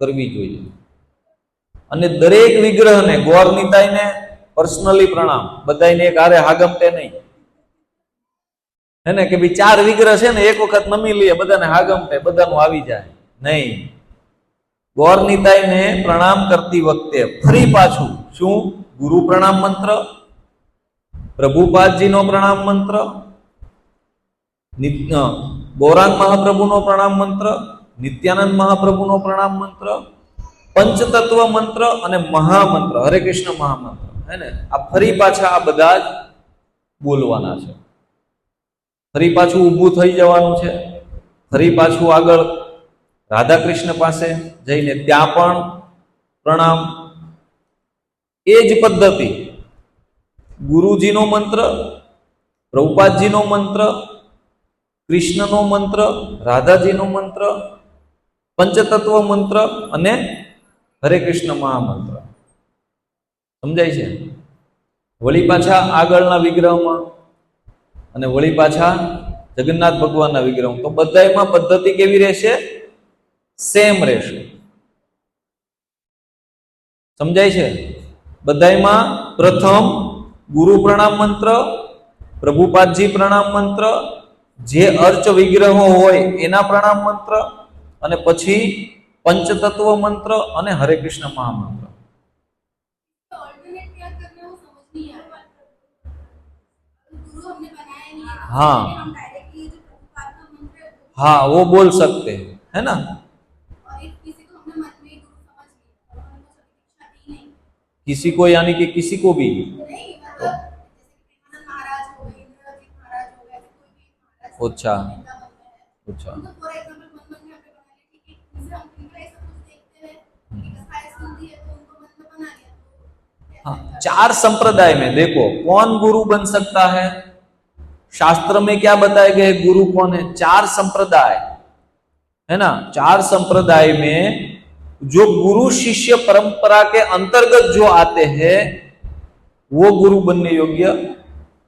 करवी जोईए। अने दरेक विग्रह ने गौर निताय ने पर्सनली प्रणाम, बधाईने एक हारे हागमते नहीं है ने, कि भाई 4 विग्रह है ने एक वखत नमी लिए बधाने हागमते बधानु आवी जाए नहीं। गौर निताय ने प्रणाम करती वखते फरी पाछू शू? गुरु प्रणाम मंत्र, प्रभुपाद जी नो प्रणाम मंत्र, गौरांग महाप्रभु नो प्रणाम मंत्र, नित्यानंद महाप्रभु नो प्रणाम मंत्र, पंचतत्व मंत्र अने महामंत्र हरे कृष्ण महामंत्र है ने, आ फरी पाछा आ बधा ज बोलवाना छे। फरी पाछू ऊभું થઈ જવાનું છે, ફરી પાછું આગળ રાધા કૃષ્ણ પાસે જઈને ત્યાં પણ પ્રણામ। એ જ પદ્ધતિ ગુરુજીનો મંત્ર, પ્રભુપાદજીનો મંત્ર, કૃષ્ણનો મંત્ર, રાધાજીનો મંત્ર, પંચતત્વ મંત્ર અને હરે કૃષ્ણ મહામંત્ર। સમજાય છે? વળી પાછા આગળના વિગ્રહમાં અને વળી પાછા જગન્નાથ ભગવાનના વિગ્રહ, તો બધાયમાં પદ્ધતિ કેવી રહેશે? સેમ રહેશે। સમજાય છે? બધાયમાં પ્રથમ ગુરુ પ્રણામ મંત્ર, પ્રભુપાદજી પ્રણામ મંત્ર, જે અર્ચ વિગ્રહો હોય એના પ્રણામ મંત્ર, અને પછી पंचतत्व मंत्र અને हरे कृष्ण महामंत्र। ऑल्टरनेट क्या करना है वो समझ नहीं आ रहा। गुरु हमने बनाया नहीं है, हाँ। हम डायरेक्टली जो प्रभुपाद का मंत्र है हाँ वो बोल सकते हैं, है ना। और एक किसी को हमने मन में गुरु समझ लिया और हमने कभी दीक्षा दी नहीं। किसी को यानी कि किसी को भी नहीं मतलब जैसे प्रेमानंद महाराज हो गए, इंद्रजीत महाराज हो गए, कोई भी महाराज अच्छा नेता बन गए हैं। अच्छा उनको फॉर एग्जांपल मन में हमने बना लिया कि जैसे हम इनका सब कुछ देखते हैं कि कथाएं सुनती है तो उनको मन में बना लिया। तो हाँ, 4 संप्रदाय में देखो कौन गुरु बन सकता है। शास्त्र में क्या बताए गए गुरु कौन है? 4 संप्रदाय है ना। 4 संप्रदाय में जो गुरु शिष्य परंपरा के अंतर्गत जो आते हैं वो गुरु बनने योग्य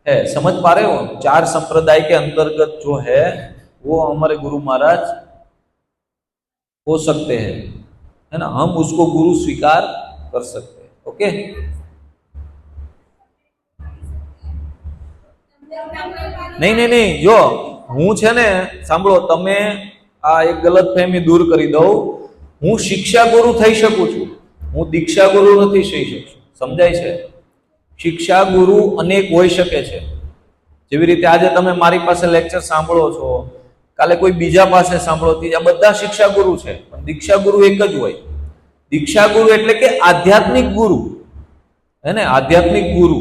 है। समझ पा रहे हो? 4 संप्रदाय के अंतर्गत जो है वो हमारे गुरु महाराज हो सकते हैं, है ना। हम उसको गुरु स्वीकार कर सकते हैं। ओके, नहीं नहीं नहीं, जो हूँ छे ने सांभळो, तमे आ एक गलतफहमी दूर करी दो। हूँ शिक्षा गुरु थई शकું છું, हूँ दीक्षा गुरु નથી થઈ શકતો। समझाय छे? शिक्षा गुरु अनेक होई શકે છે। જેવી રીતે આજે તમે મારી પાસે લેક્ચર સાંભળો છો, કાલે કોઈ બીજા પાસે સાંભળો, આ બધા શિક્ષા ગુરુ છે, પણ દીક્ષા ગુરુ એક જ હોય। દીક્ષા ગુરુ એટલે કે આધ્યાત્મિક ગુરુ, है ने, आध्यात्मिक गुरु।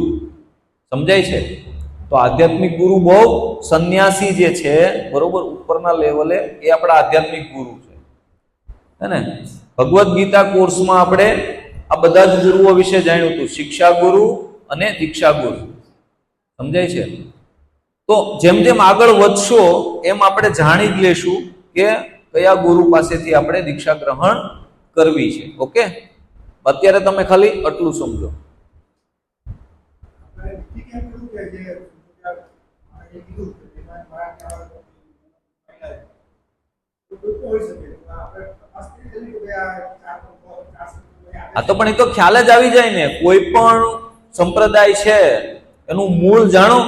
समझाय छे? तो आध्यात्मिक गुरु बहु सन्यासी जे छे बरोबर उपरना लेवले ए आपड़ा आध्यात्मिक गुरु छे, है ने। भगवत गीता कोर्स में आपणे आ बधा ज गुरुओ विषे जाण्युं हतुं, शिक्षा गुरु अने दीक्षा गुरु। समझाय छे? तो जेम जेम आगळ वधशो एम आपणे जाणी ज लेशुं के कया गुरु पासेथी आपणे दीक्षा ग्रहण करवी छे। ओके, अत्यारे તમે ખાલી આટલું સમજો। આ તો પણ એ તો ખ્યાલ જ આવી જાય ને, કોઈ પણ સંપ્રદાય છે એનું મૂળ જાણો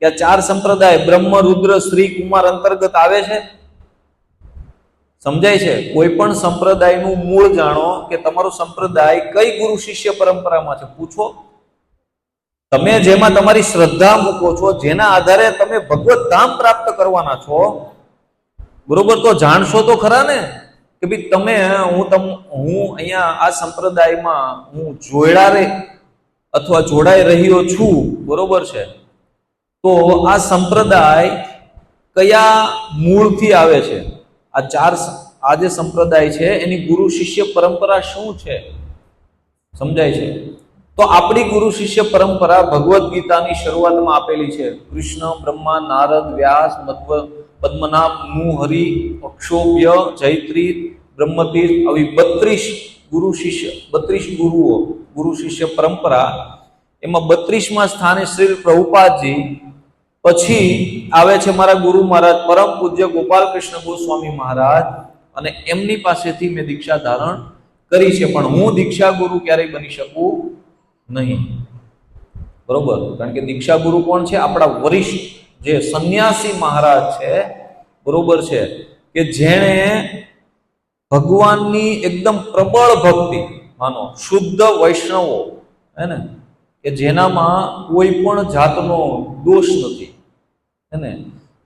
કે 4 સંપ્રદાય બ્રહ્મ રુદ્ર શ્રી કુમાર અંતર્ગત આવે છે। સમજાય છે? કોઈ પણ સંપ્રદાયનું મૂળ જાણો કે તમારો સંપ્રદાય કઈ ગુરુ શિષ્ય પરંપરામાં છે, પૂછો। તમે જેમાં તમારી શ્રદ્ધા મૂકો છો, જેના આધારે તમે ભગવત ધામ પ્રાપ્ત કરવાના છો, બરોબર, તો જાણશો તો ખરા ને કે ભાઈ તમે હું અહીંયા આ સંપ્રદાયમાં હું જોડાઈ રહ્યો છું, બરોબર છે, તો આ સંપ્રદાય કયા મૂળથી આવે છે, આ આ જે સંપ્રદાય છે એની ગુરુ શિષ્ય પરંપરા શું છે સમજાય છે? તો આપણી ગુરુ શિષ્ય પરંપરા ભગવદ્ ગીતાની શરૂઆતમાં આપેલી છે. કૃષ્ણ, બ્રહ્મા, નારદ, વ્યાસ, પદ્મનાભ, હરિ, અક્ષોભ્ય, જૈત્રી, બ્રહ્મતીર્થ, આવી 32 ગુરુ શિષ્ય, 32 ગુરુઓ ગુરુ શિષ્ય પરંપરા. એમાં 32મા સ્થાને શ્રી પ્રભુપાદજી, પછી આવે છે મારા ગુરુ મહારાજ પરમ પૂજ્ય ગોપાલ કૃષ્ણ ગોસ્વામી મહારાજ, અને એમની પાસેથી મેં દીક્ષા ધારણ કરી છે. પણ હું દીક્ષા ગુરુ ક્યારેય બની શકું નહીં, બરોબર? કારણ કે દીક્ષા ગુરુ કોણ છે? આપણા વરિષ્ઠ જે સંન્યાસી મહારાજ છે, બરોબર છે, કે જેણે ભગવાનની એકદમ પ્રબળ ભક્તિ, માનો શુદ્ધ વૈષ્ણવો, હે ને, કે જેનામાં કોઈ પણ જાતનો દોષ નથી, હે ને,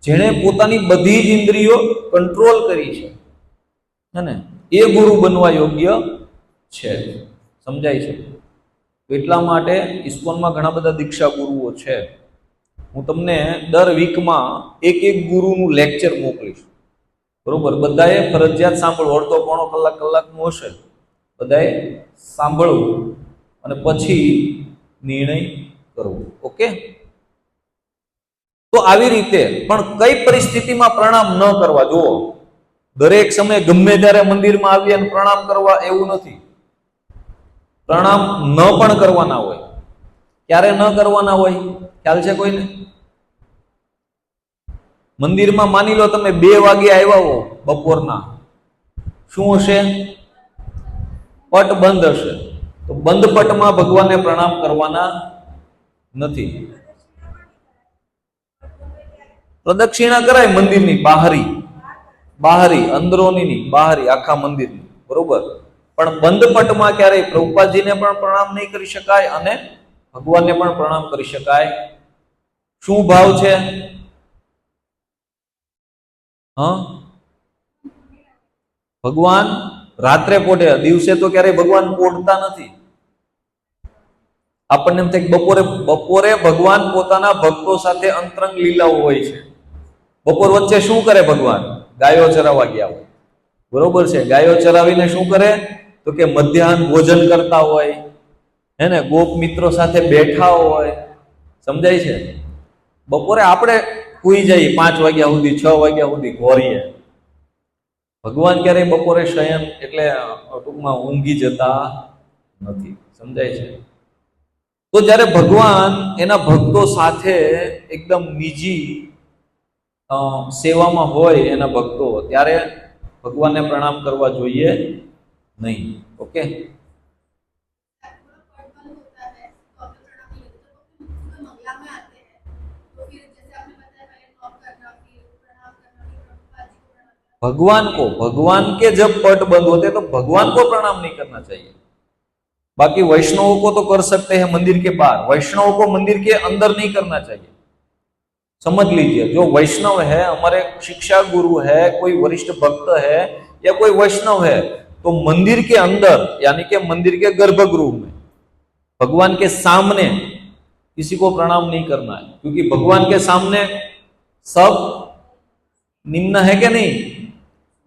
જેણે પોતાની બધી જ ઇન્દ્રિયો કંટ્રોલ કરી છે, હે ને, એ ગુરુ બનવા યોગ્ય છે. સમજાય છે? તો એટલા માટે ઇસ્કોનમાં ઘણા બધા દીક્ષા ગુરુઓ છે. હું તમને દર વીકમાં એક ગુરુનું લેક્ચર મોકલીશ, બરોબર? બધાએ ફરજિયાત સાંભળવું. અડધો પોણો કલાકનું હશે, બધાએ સાંભળવું અને પછી નિર્ણય કરવો. ઓકે? તો આવી રીતે પણ કઈ પરિસ્થિતિમાં પ્રણામ ન કરવા? જુઓ, દરેક સમયે ગમે ત્યારે મંદિરમાં આવી અને પ્રણામ કરવા એવું નથી. પ્રણામ ન પણ કરવાના હોય. ક્યારે ન કરવાના હોય ખ્યાલ છે કોઈને? મંદિરમાં માની લો તમે 2 વાગે આવ્યા હો બપોરના, શું હશે? પટ બંધ હશે. તો બંધ પટમાં ભગવાનને પ્રણામ કરવાના નથી. પ્રદક્ષિણા કરાય મંદિરની બાહરી, અંદરોની બાહરી, આખા મંદિરની, બરોબર? પણ બંધ પટમાં ક્યારેય પ્રભુપાદજીને પણ પ્રણામ નહીં કરી શકાય અને ભગવાનને પણ પ્રણામ કરી શકાય. શું ભાવ છે? ભગવાન રાત્રે પોઢે, દિવસે તો ક્યારેય ભગવાન પોઢતા નથી. આપણને એમ થાય કે બપોરે ભગવાન પોતાના ભક્તો સાથે અંતરંગ લીલાઓ હોય છે. બપોર વચ્ચે શું કરે ભગવાન? ગાયો ચરાવવા ગયા હોય, બરોબર છે? ગાયો ચરાવીને શું કરે? તો કે મધ્યાહન ભોજન કરતા હોય, હે ને, ગોપ મિત્રો સાથે બેઠા હોય. સમજાય છે? બપોરે આપણે સુઈ જઈએ 5 વાગ્યા સુધી, 6 વાગ્યા સુધી ઘોરીએ. ભગવાન ક્યારેય બપોરે શયન એટલે ટૂંકમાં ઊંઘી જતા નથી. સમજાય છે? તો જ્યારે ભગવાન એના ભક્તો સાથે એકદમ નિજી સેવામાં હોય, એના ભક્તો, ત્યારે ભગવાનને પ્રણામ કરવા જોઈએ નહીં. ઓકે? भगवान के जब पट बंद होते तो भगवान को प्रणाम नहीं करना चाहिए. बाकी वैष्णवों को तो कर सकते हैं मंदिर के बाहर, वैष्णवों को मंदिर के अंदर नहीं करना चाहिए. समझ लीजिए, जो वैष्णव है, हमारे शिक्षा गुरु है, कोई वरिष्ठ भक्त है या कोई वैष्णव है, तो मंदिर के अंदर यानी कि मंदिर के गर्भगृह में भगवान के सामने किसी को प्रणाम नहीं करना है. क्योंकि भगवान के सामने सब निम्न है कि नहीं,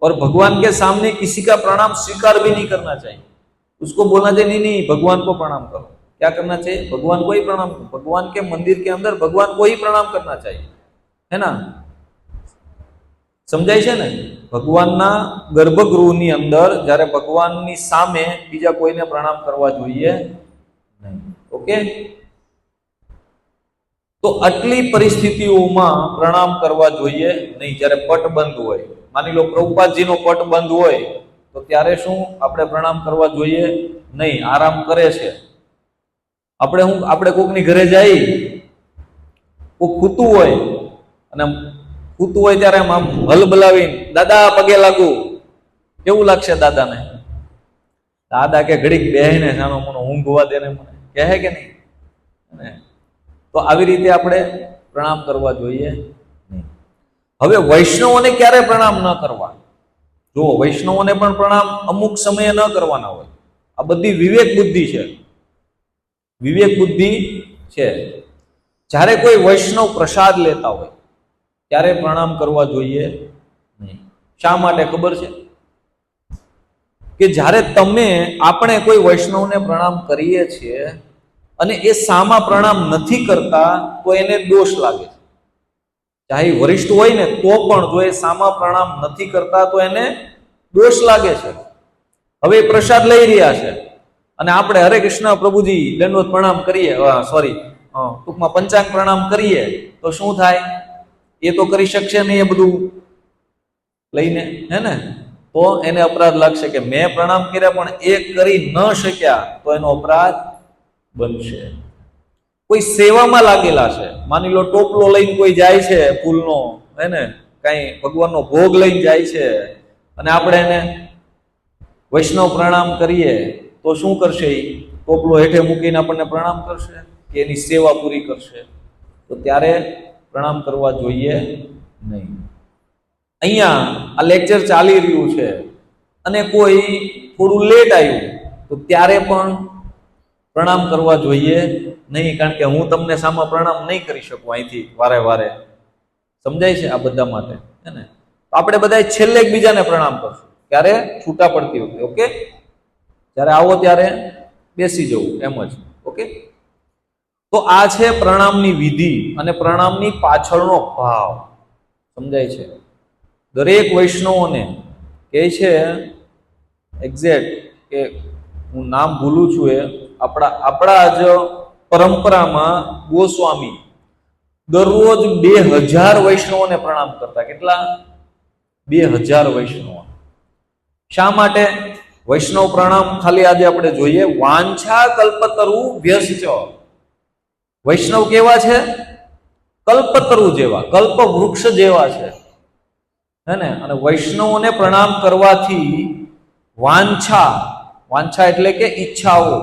और भगवान के सामने किसी का प्रणाम स्वीकार भी नहीं करना चाहिए. उसको बोलना चाहिए नहीं भगवान को प्रणाम करो. क्या करना चाहिए? भगवान को ही प्रणाम करो. भगवान के मंदिर के अंदर भगवान को ही प्रणाम करना चाहिए, है ना? समझाय છે ને? ભગવાનના ગર્ભગૃહની અંદર જ્યારે ભગવાનની સામે બીજા કોઈને પ્રણામ કરવા જોઈએ નહીં. ઓકે? તો આટલી પરિસ્થિતિઓમાં પ્રણામ કરવા જોઈએ નહીં. જ્યારે પટ બંધ હોય, માની લો પ્રભુપાદજીનો પટ બંધ હોય, તો ત્યારે શું આપણે પ્રણામ કરવા જોઈએ નહીં? આરામ કરે છે. આપણે કોકની ઘરે જઈ, કોક ખૂતું હોય અને ખૂતું હોય ત્યારે આમ હલબલાવીને દાદા પગે લાગુ, કેવું લાગશે દાદાને? દાદા કે ઘડીક બેહીને જાણો મને ઊંઘવા દે ને, મને કહે કે નહીં? તો આવી રીતે આપણે પ્રણામ કરવા જોઈએ નહીં. હવે વૈષ્ણવોને ક્યારે પ્રણામ ન કરવા? જો વૈષ્ણવોને પણ પ્રણામ અમુક સમયે ન કરવાના હોય. આ બધી વિવેક બુદ્ધિ છે. વિવેક બુદ્ધિ છે. જ્યારે કોઈ વૈષ્ણવ પ્રસાદ લેતા હોય ત્યારે પ્રણામ કરવા જોઈએ નહીં. શા માટે ખબર છે? કે જ્યારે આપણે કોઈ વૈષ્ણવને પ્રણામ કરીએ છીએ અને એ સામા પ્રણામ નથી કરતા તો એને દોષ લાગે છે. ચાહે વરિષ્ઠ હોય ને તો પણ જો એ સામા પ્રણામ નથી કરતા તો એને દોષ લાગે છે. હવે એ પ્રસાદ લઈ રહ્યા છે અને આપણે હરે કૃષ્ણ પ્રભુજી દંડવત પ્રણામ કરીએ, ટૂંકમાં પંચાંગ પ્રણામ કરીએ તો શું થાય? એ તો કરી શકશે નહીં એ બધું લઈને, હે ને? તો એને અપરાધ લાગશે કે મેં પ્રણામ કર્યા પણ એ કરી ન શક્યા, તો એનો અપરાધ બનશે. કોઈ સેવામાં લાગેલા છે, માની લો ટોપલો લઈને કોઈ જાય છે ફૂલનો, હે ને, કઈ ભગવાનનો ભોગ લઈને જાય છે અને આપણે એને વૈષ્ણવ પ્રણામ કરીએ તો શું કરશે? એ ટોપલો હેઠે મૂકીને આપણને પ્રણામ કરશે કે એની સેવા પૂરી કરશે? તો ત્યારે પ્રણામ કરવા જોઈએ નહીં. અહીંયા આ લેક્ચર ચાલી રહ્યું છે અને કોઈ થોડું લેટ આવ્યું તો ત્યારે પણ પ્રણામ કરવા જોઈએ નહીં, કારણ કે હું તમને સામા પ્રણામ નહીં કરી શકું અહીંથી વારે વારે. સમજાય છે આ બધા માટે, હે ને? તો આપણે બધા છેલ્લે એકબીજાને પ્રણામ કરશું. ક્યારે? છૂટા પડતી વખતે. ઓકે, જ્યારે આવો ત્યારે બેસી જવું, એમ જ. ઓકે, તો આ છે પ્રણામની વિધિ અને પ્રણામની પાછળનો ભાવ. સમજાય છે? દરેક વૈષ્ણવોને કહે છે એક્ઝેક્ટ, કે હું નામ ભૂલું છું, એ આપણા જ પરંપરામાં ગોસ્વામી દરરોજ 2000 વૈષ્ણવોને પ્રણામ કરતા. કેટલા? 2000 વૈષ્ણવો. શા માટે? વૈષ્ણવ પ્રણામ ખાલી આજે આપણે જોઈએ. વાંછા કલ્પતરુ વ્યસ્ચ. વૈષ્ણવ કેવા છે? કલ્પતરુ જેવા, કલ્પ વૃક્ષ જેવા છે, હે ને? અને વૈષ્ણવોને પ્રણામ કરવાથી વાંછા એટલે કે ઈચ્છાઓ.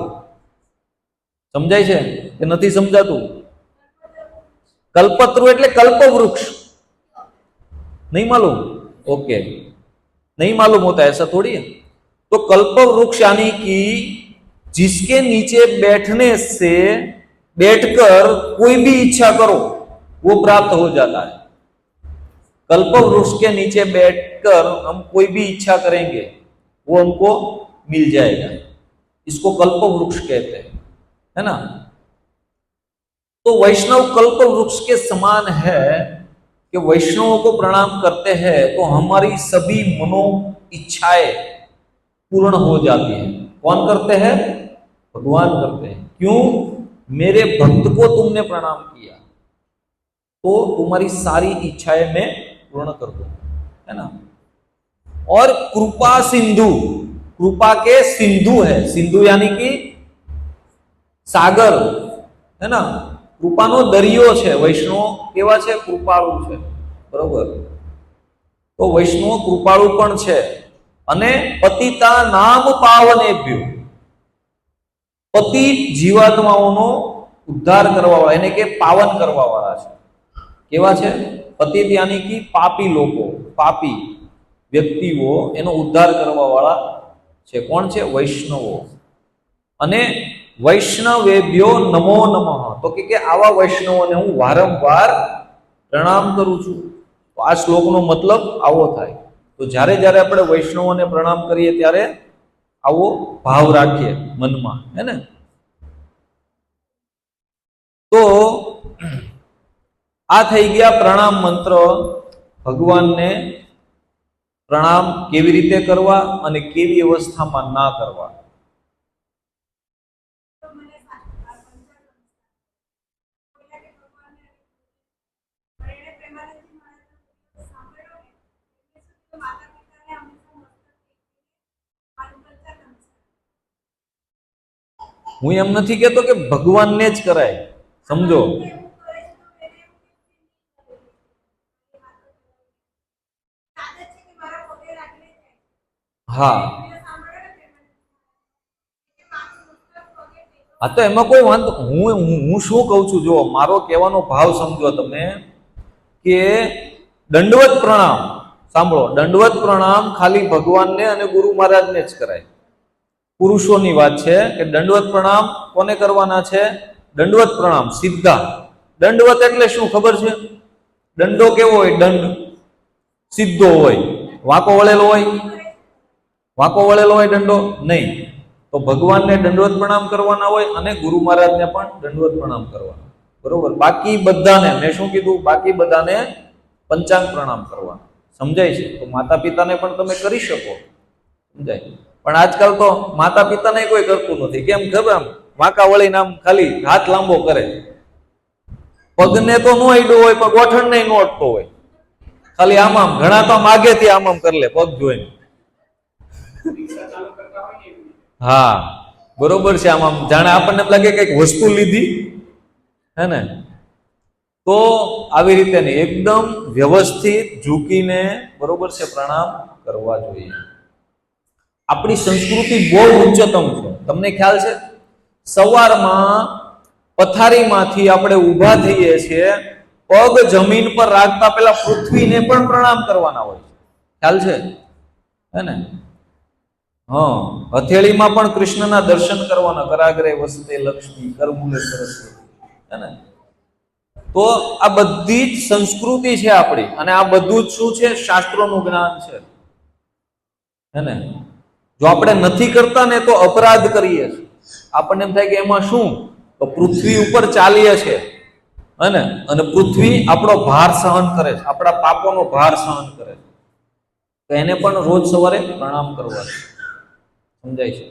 સમજાય છે કે નથી સમજાતું? कल्पत्रु એટલે कल्प वृक्ष. नहीं मालूम? ओके, नहीं मालूम होता ऐसा थोड़ी है. तो कल्प वृक्ष यानी कि जिसके नीचे बैठकर कोई भी इच्छा करो वो प्राप्त हो जाता है. कल्प वृक्ष के नीचे बैठकर हम कोई भी इच्छा करेंगे वो हमको मिल जाएगा. इसको कल्प वृक्ष कहते हैं, है ना? तो वैष्णव कल्प वृक्ष के समान है कि वैष्णवों को प्रणाम करते हैं तो हमारी सभी मनो इच्छाएं पूर्ण हो जाती है. कौन करते हैं? भगवान करते हैं. क्यों? मेरे भक्त को तुमने प्रणाम किया तो तुम्हारी सारी इच्छाएं मैं पूर्ण कर दूं, है ना? और कृपा सिंधु, कृपा के सिंधु है. सिंधु यानी कि सागर, है ना? कृपानो दरियो छे. वैष्णव केवा छे? कृपाळु छे. बरोबर? तो वैष्णव कृपाळु पण छे. अने पतिता नाम पावनेभ्यो, पति जीवात्माओनो उद्धार करवा वाळा, एने के पावन करवा वाळा छे. केवा छे? पतित यानी कि पापी लोको, पापी व्यक्तिओ एनो उद्धार करवा वाळा छे. कोण छे? वैष्णवो. अने वैष्णवेभ्यो नमो नमः. तो के आवा वैष्णवोने हूँ वारंवार प्रणाम करूं छूं. तो आ श्लोकनो मतलब आवो थाय. तो ज्यारे ज्यारे आपणे वैष्णवोने प्रणाम करीए त्यारे आवो भाव राखीए मनमा, है ने? तो आ थई गया प्रणाम मंत्र. भगवानने प्रणाम केवी रीते करवा अने केवी अवस्थामां ना करवा. હું એમ નથી કહેતો કે ભગવાનને જ કરાય. સમજો, હા હા, તો એમાં કોઈ વાંધો. હું શું કહું છું, જો મારો કહેવાનો ભાવ સમજો તમે, કે દંડવત પ્રણામ સાંભળો. દંડવત પ્રણામ ખાલી ભગવાનને અને ગુરુ મહારાજને જ કરાય. પુરુષોની વાત છે કે દંડવત પ્રણામ કોને કરવાના છે? દંડવત પ્રણામ સીધા. દંડવત એટલે શું ખબર છે? દંડો કેવો હોય? દંડ સીધો હોય, વાંકો વળેલો હોય. વાંકો વળેલો હોય દંડો નહીં, તો ભગવાનને દંડવત પ્રણામ કરવાના હોય અને ગુરુ મહારાજને પણ દંડવત પ્રણામ કરવાના, બરોબર. બાકી બધાને મેં શું કીધું, બાકી બધાને પંચાંગ પ્રણામ કરવાના. સમજાય છે? તો માતા પિતાને પણ તમે કરી શકો, સમજાય. પણ આજકાલ તો માતા પિતાને કોઈ કરતું નથી. કેમ ખબર? આમ વાંકા વળીને આમ ખાલી હાથ લાંબો કરે, પગને તો નો અડ્યો હોય પણ ગોઠણને નો અડતો હોય, ખાલી આમ આમ. ઘણા તો આમ આગેથી આમ આમ કરી લે પગ જોઈને. હા બરોબર છે. આમ આમ જાણે આપણને એમ લાગે કઈક વસ્તુ લીધી હે ને. તો આવી રીતે નહીં, એકદમ વ્યવસ્થિત ઝૂકીને બરોબર છે પ્રણામ કરવા જોઈએ. આપણી સંસ્કૃતિ બહુ ઉચ્ચતમ છે. તમને ખ્યાલ છે? સવારમાં પથારીમાંથી આપણે ઊભા થઈએ છીએ, પગ જમીન પર રાખતા પહેલા પૃથ્વીને પણ પ્રણામ કરવાના હોય. ખ્યાલ છે હે ને? હા, હથેળીમાં પણ કૃષ્ણના દર્શન કરવાના. કરાગ્રે વસતે લક્ષ્મી, કરમૂલે સરસ્વતી, હે ને? તો આ બધી જ સંસ્કૃતિ છે આપણી, અને આ બધું જ શું છે? શાસ્ત્રોનું જ્ઞાન છે, હે ને? જો આપણે નથી કરતા ને તો અપરાધ કરીએ છીએ. આપણને એમ થાય કે એમાં શું, તો પૃથ્વી ઉપર ચાલીએ છે, હે ને? અને પૃથ્વી આપણો ભાર સહન કરે છે, આપણા પાપોનો ભાર સહન કરે છે. તો એને પણ રોજ સવારે પ્રણામ કરવા છે. સમજાય છે?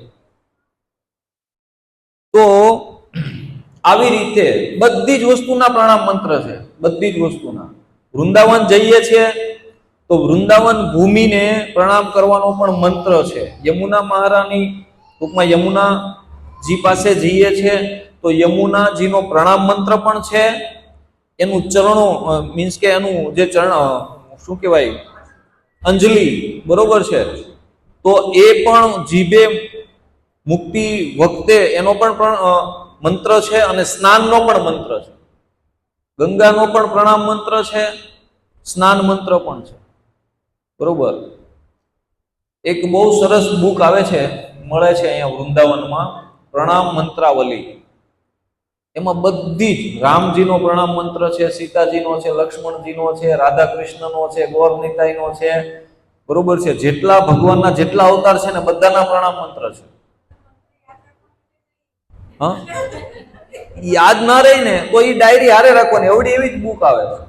તો આવી રીતે બધી જ વસ્તુના પ્રણામ મંત્ર છે, બધી જ વસ્તુના. વૃંદાવન જઈએ છીએ તો વૃંદાવન ભૂમિને પ્રણામ કરવાનો પણ મંત્ર છે. યમુના મહારાણી, ટૂંકમાં યમુનાજી પાસે જઈએ છીએ તો યમુનાજીનો પ્રણામ મંત્ર પણ છે. એનું ચરણો મીન્સ કે એનું જે ચરણ શું કહેવાય, અંજલિ, બરોબર છે, તો એ પણ જીભે મુક્તિ વખતે એનો પણ મંત્ર છે, અને સ્નાનનો પણ મંત્ર છે. ગંગાનો પણ પ્રણામ મંત્ર છે, સ્નાન મંત્ર પણ છે, બરોબર. એક બહુ સરસ બુક આવે છે, મળે છે અહીંયા વૃંદાવનમાં, પ્રણામ મંત્રાવલી. એમાં બધી જ રામજીનો પ્રણામ મંત્ર છે, સીતાજીનો છે, લક્ષ્મણજીનો છે, રાધા કૃષ્ણનો છે, ગોર નિતાઈનો છે, બરોબર છે. જેટલા ભગવાનના જેટલા અવતાર છે ને બધાના પ્રણામ મંત્ર છે. હા, યાદ ના રહી ને તો એ ડાયરી હારે રાખવાની, એવડી એવી જ બુક આવે છે.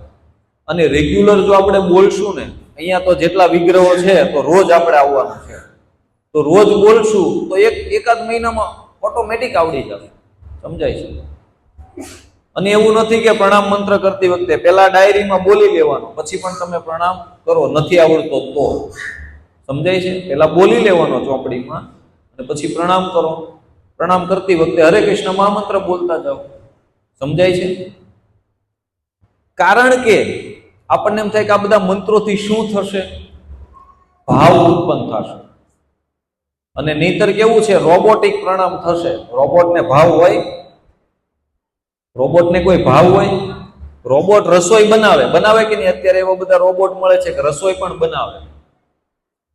અને રેગ્યુલર જો આપણે બોલશું ને, અહીંયા તો જેટલા વિગ્રહો છે તો રોજ આપણે આવવાનું છે, તો રોજ બોલશું તો એકાદ મહિનામાં ઓટોમેટિક આવડી જશે. સમજાય છે? અને એવું નથી કે પ્રણામ મંત્ર કરતી વખતે પેલા ડાયરીમાં બોલી લેવાનું, પછી પણ તમે પ્રણામ કરો, નથી આવડતો તો. સમજાય છે? પેલા બોલી લેવાનો ચોપડીમાં અને પછી પ્રણામ કરો. પ્રણામ કરતી વખતે હરે કૃષ્ણ મહામંત્ર બોલતા જાઓ. સમજાય છે? કારણ કે આપણને એમ થાય કે આ બધા મંત્રોથી શું થશે? ભાવ ઉત્પન્ન થશે. અને નહીતર કેવું છે, રોબોટિક પ્રણામ થશે. રોબોટને ભાવ હોય? રોબોટને કોઈ ભાવ હોય? રોબોટ રસોઈ બનાવે કે નહીં? અત્યારે એવા બધા રોબોટ મળે છે કે રસોઈ પણ બનાવે.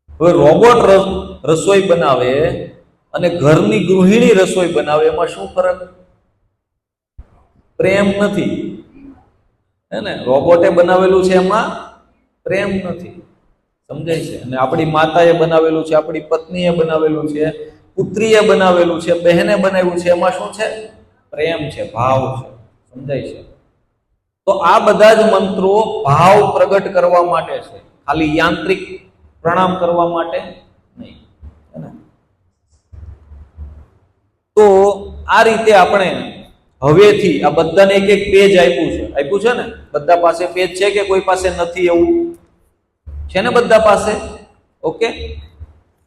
હવે રોબોટ રસોઈ બનાવે અને ઘરની ગૃહિણી રસોઈ બનાવે, એમાં શું ફરક? પ્રેમ નથી, હે ને? રોબોટે બનાવેલું છે, એમાં પ્રેમ નથી. સમજાય છે? અને આપણી માતાએ બનાવેલું છે, આપણી પત્નીએ બનાવેલું છે, પુત્રીએ બનાવેલું છે, બહેને બનાવ્યું છે, એમાં શું છે? પ્રેમ છે, ભાવ છે. સમજાય છે? તો આ બધા જ મંત્રો ભાવ પ્રગટ કરવા માટે છે, ખાલી યાંત્રિક પ્રણામ કરવા માટે નહીં. તો આ રીતે આપણે હવેથી આ બધાને એક એક પેજ આપ્યું છે ને? બધા પાસે પેજ છે કે કોઈ પાસે નથી? એવું છે ને બધા પાસે? ઓકે,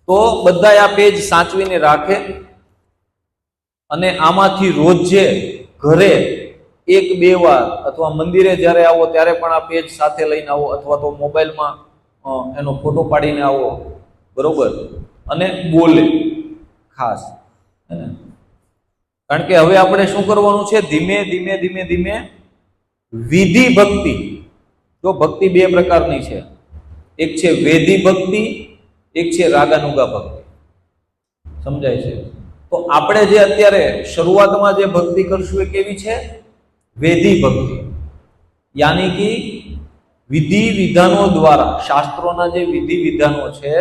તો બધા આ પેજ સાચવીને રાખે અને આમાંથી રોજે ઘરે 1-2 વાર, અથવા મંદિરે જ્યારે આવો ત્યારે પણ આ પેજ સાથે લઈને આવો, અથવા તો મોબાઈલમાં એનો ફોટો પાડીને આવો, બરોબર? અને બોલે ખાસ, કારણ કે હવે આપણે શું કરવાનું છે? ધીમે ધીમે ધીમે ધીમે વિધિ ભક્તિ. જો ભક્તિ 2 પ્રકારની છે, એક છે વેદી ભક્તિ, એક છે રાગાનુગા ભક્તિ. સમજાય છે? તો આપણે જે અત્યારે શરૂઆતમાં જે ભક્તિ કરશું એ કેવી છે? વેદી ભક્તિ. યાની કે વિધિ વિધાનો દ્વારા, શાસ્ત્રોના જે વિધિ વિધાનો છે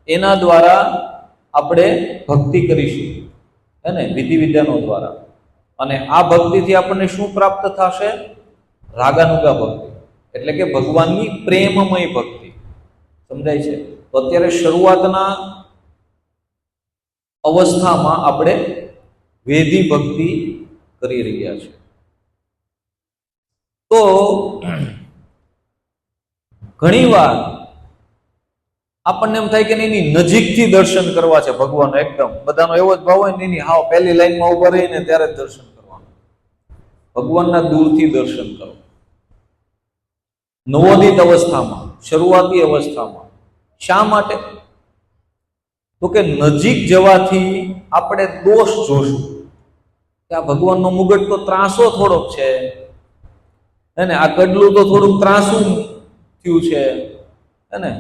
એના દ્વારા આપણે ભક્તિ કરીશું, હે ને, વિધિ વિધાનો દ્વારા. અને આ ભક્તિથી આપણને શું પ્રાપ્ત થશે? રાગાનુગા ભક્તિ, એટલે કે ભગવાનની પ્રેમમય ભક્તિ. સમજાય છે? તો અત્યારે શરૂઆતના અવસ્થામાં આપણે વેદી ભક્તિ કરી રહ્યા છે. તો ઘણીવાર આપણને એમ થાય કે એની નજીકથી દર્શન કરવા છે ભગવાન, એકદમ બધાનો એવો જ ભાવ હોય ને, એની હાવ પહેલી લાઈનમાં ઉભા રહીને ત્યારે જ દર્શન કરવાનું. ભગવાનના દૂરથી દર્શન કરો. નવોદિત અવસ્થામાં, શરૂઆતી અવસ્થામાં. શા માટે? તો કે નજીક જવાથી આપણે દોષ જોશું કે આ ભગવાનનો મુગટ તો ત્રાસો થોડોક છે, હે ને, આ કડલું તો થોડુંક ત્રાસું થયું છે, હે ને,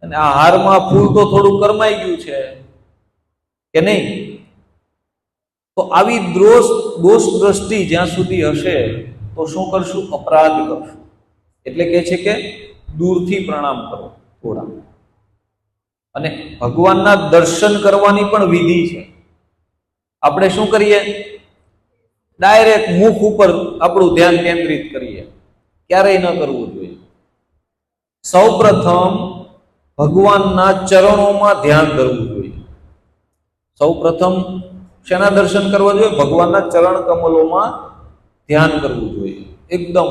અને આ હારમાં ફૂલ તો થોડું કરમાઈ ગયું છે કે નહીં. તો આવી દોષ દ્રષ્ટિ જ્યાં સુધી હશે તો શું કરશું? અપરાધ કરશું. એટલે કે છે કે દૂરથી પ્રણામ કરો થોડા. અને ભગવાનના દર્શન કરવાની પણ વિધિ છે. આપણે શું કરીએ? ડાયરેક્ટ મુખ ઉપર આપણું ધ્યાન કેન્દ્રિત કરીએ. ક્યારેય ન કરવું જોઈએ. સૌપ્રથમ ભગવાનના ચરણોમાં ધ્યાન ધરવું જોઈએ. સૌપ્રથમ શેના દર્શન કરવા જોઈએ? ભગવાનના ચરણ કમલોમાં ધ્યાન કરવું જોઈએ. એકદમ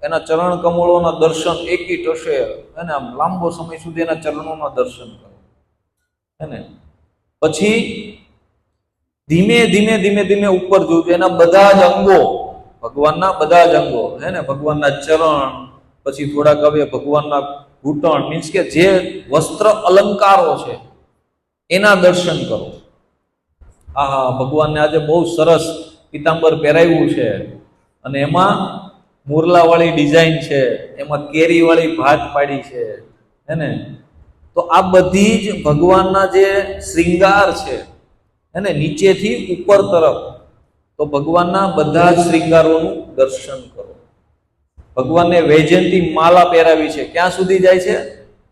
એના ચરણ કમળોના દર્શન એકીટ હશે, અને આમ લાંબો સમય સુધી એના ચરણોના દર્શન કરો, હે ને. પછી ધીમે ધીમે ધીમે ધીમે ઉપર જોજો. એના બધા જ અંગો, ભગવાનના બધા જ અંગો, હે ને, ભગવાનના ચરણ, પછી થોડાક હવે ભગવાનના ઘૂંટણ, મીન્સ કે જે વસ્ત્ર અલંકારો છે એના દર્શન કરો. આહા, ભગવાનને આજે બહુ સરસ પીતાંબર પહેરાવ્યું છે, અને એમાં મોરલા વાળી ડિઝાઇન છે, એમાં કેરી વાળી ભાત પાડી છે, હે ને. તો આ બધી જ ભગવાનના જે શ્રૃંગાર છે, હે ને, નીચેથી ઉપર તરફ, તો ભગવાનના બધા જ શ્રૃંગારોનું દર્શન કરો. ભગવાનને વૈજયંતી માલા પહેરાવી છે, ક્યાં સુધી જાય છે?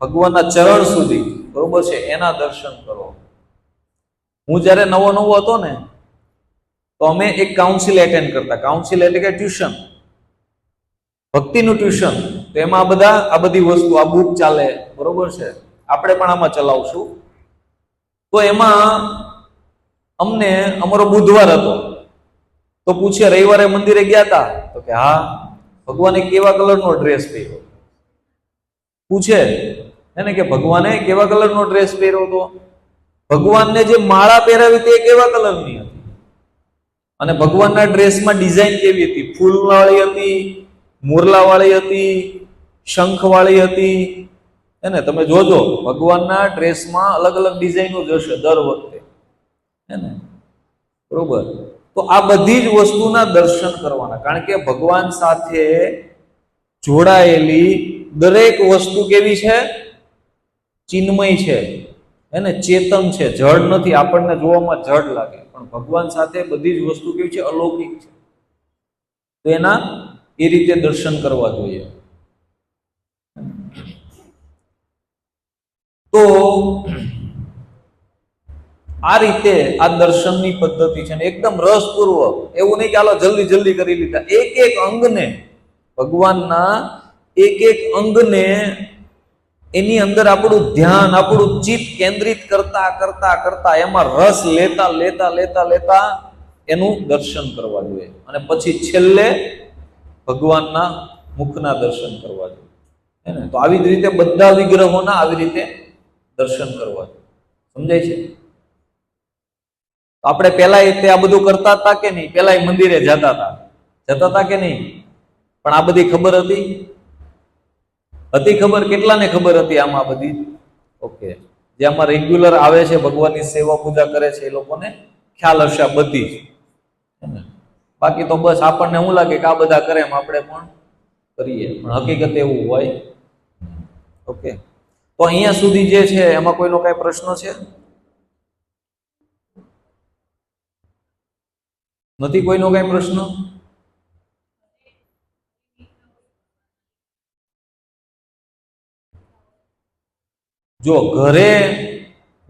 ભગવાનના ચરણ સુધી, બરોબર છે, એના દર્શન કરો. હું જ્યારે નવો હતો ને, તો અમે એક કાઉન્સિલ એટેન્ડ કરતા. કાઉન્સિલ એટલે કે ટ્યુશન, ભક્તિનું ટ્યુશન. તો એમાં આ બધી વસ્તુ, આ બુક ચાલે, બરોબર છે, આપણે પણ આમાં ચલાવશું. તો એમાં અમને અમારો બુધવાર હતો, તો પૂછે રવિવારે મંદિરે ગયા હતા? તો કે હા. ભગવાને કેવા કલરનો ડ્રેસ પહેર્યો? પૂછે, હે ને, કે ભગવાને કેવા કલરનો ડ્રેસ પહેર્યો હતો? ભગવાનને જે માળા પહેરાવી તે કેવા કલરની હતી? અને ભગવાનના ડ્રેસમાં ડિઝાઇન કેવી હતી? ફૂલવાળી હતી, મોરલાવાળી હતી, શંખવાળી હતી, હે ને. તમે જોજો, ભગવાનના ડ્રેસમાં અલગ અલગ ડિઝાઇનો જ હશે દર વખતે, હે ને, બરોબર. તો આ બધી જ વસ્તુના દર્શન કરવાના, કારણ કે ભગવાન સાથે જોડાયેલી દરેક વસ્તુ કેવી છે? ચિન્મય છે, હે ને, ચેતન છે, જડ નથી. આપણને જોવામાં જડ લાગે, પણ ભગવાન સાથે બધી જ વસ્તુ કેવી છે? અલૌકિક છે. તો એના એ રીતે દર્શન કરવા જોઈએ. તો આ રીતે આ દર્શનની પદ્ધતિ છે, ને એકદમ રસપૂર્વક. એવું નહીં કે હાલો જલ્દી જલ્દી કરી લીધા. એક એક અંગને, ભગવાનના એક એક અંગને એની અંદર આપણું ધ્યાન, આપણું ચિત્ત કેન્દ્રિત કરતા કરતા કરતા, એમાં રસ લેતા લેતા લેતા લેતા એનું દર્શન કરવા જોઈએ. અને પછી છેલ્લે ભગવાનના મુખના દર્શન કરવા જોઈએ, હે ને. તો આવી જ રીતે બધા વિગ્રહોના આવી રીતે દર્શન કરવા જોઈએ. સમજાય છે? આપણે પેલા આ બધું કરતા હતા કે નહીં? પેલા મંદિરે જતા હતા કે નહીં? પણ આ બધી ખબર હતી? ખબર? કેટલાને ખબર હતી આમાં બધી? ઓકે. જે આમાં રેગ્યુલર આવે છે, ભગવાનની સેવા પૂજા કરે છે, એ લોકોને ખ્યાલ હશે આ બધી જ. બાકી તો બસ આપણને શું લાગે કે આ બધા કરે એમ આપણે પણ કરીએ, પણ હકીકત એવું હોય. ઓકે. તો અહીંયા સુધી જે છે એમાં કોઈનો કઈ પ્રશ્ન છે? નથી કોઈનો કઈ પ્રશ્ન? જો ઘરે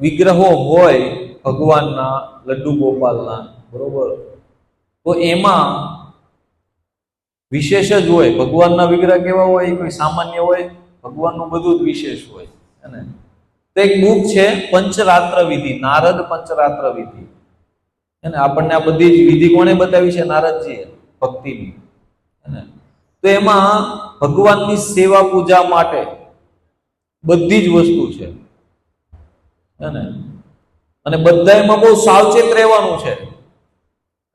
વિગ્રહો હોય ભગવાનના, લડ્ડુ ગોપાલના, બરોબર, તો એમાં વિશેષ જ હોય. ભગવાનના વિગ્રહ કેવા હોય? કોઈ સામાન્ય હોય? ભગવાનનું બધું જ વિશેષ હોય. હે ને? તો એક બુક છે પંચરાત્ર વિધિ, નારદ પંચરાત્ર વિધિ. હે ને? આપણને આ બધી જ વિધિ કોણે બતાવી છે? નારદજીએ, ભક્તિની. હે ને? તો એમાં ભગવાનની સેવા પૂજા માટે બધી જ વસ્તુ છે. હે ને? અને બધામાં બહુ સાવચેત રહેવાનું છે,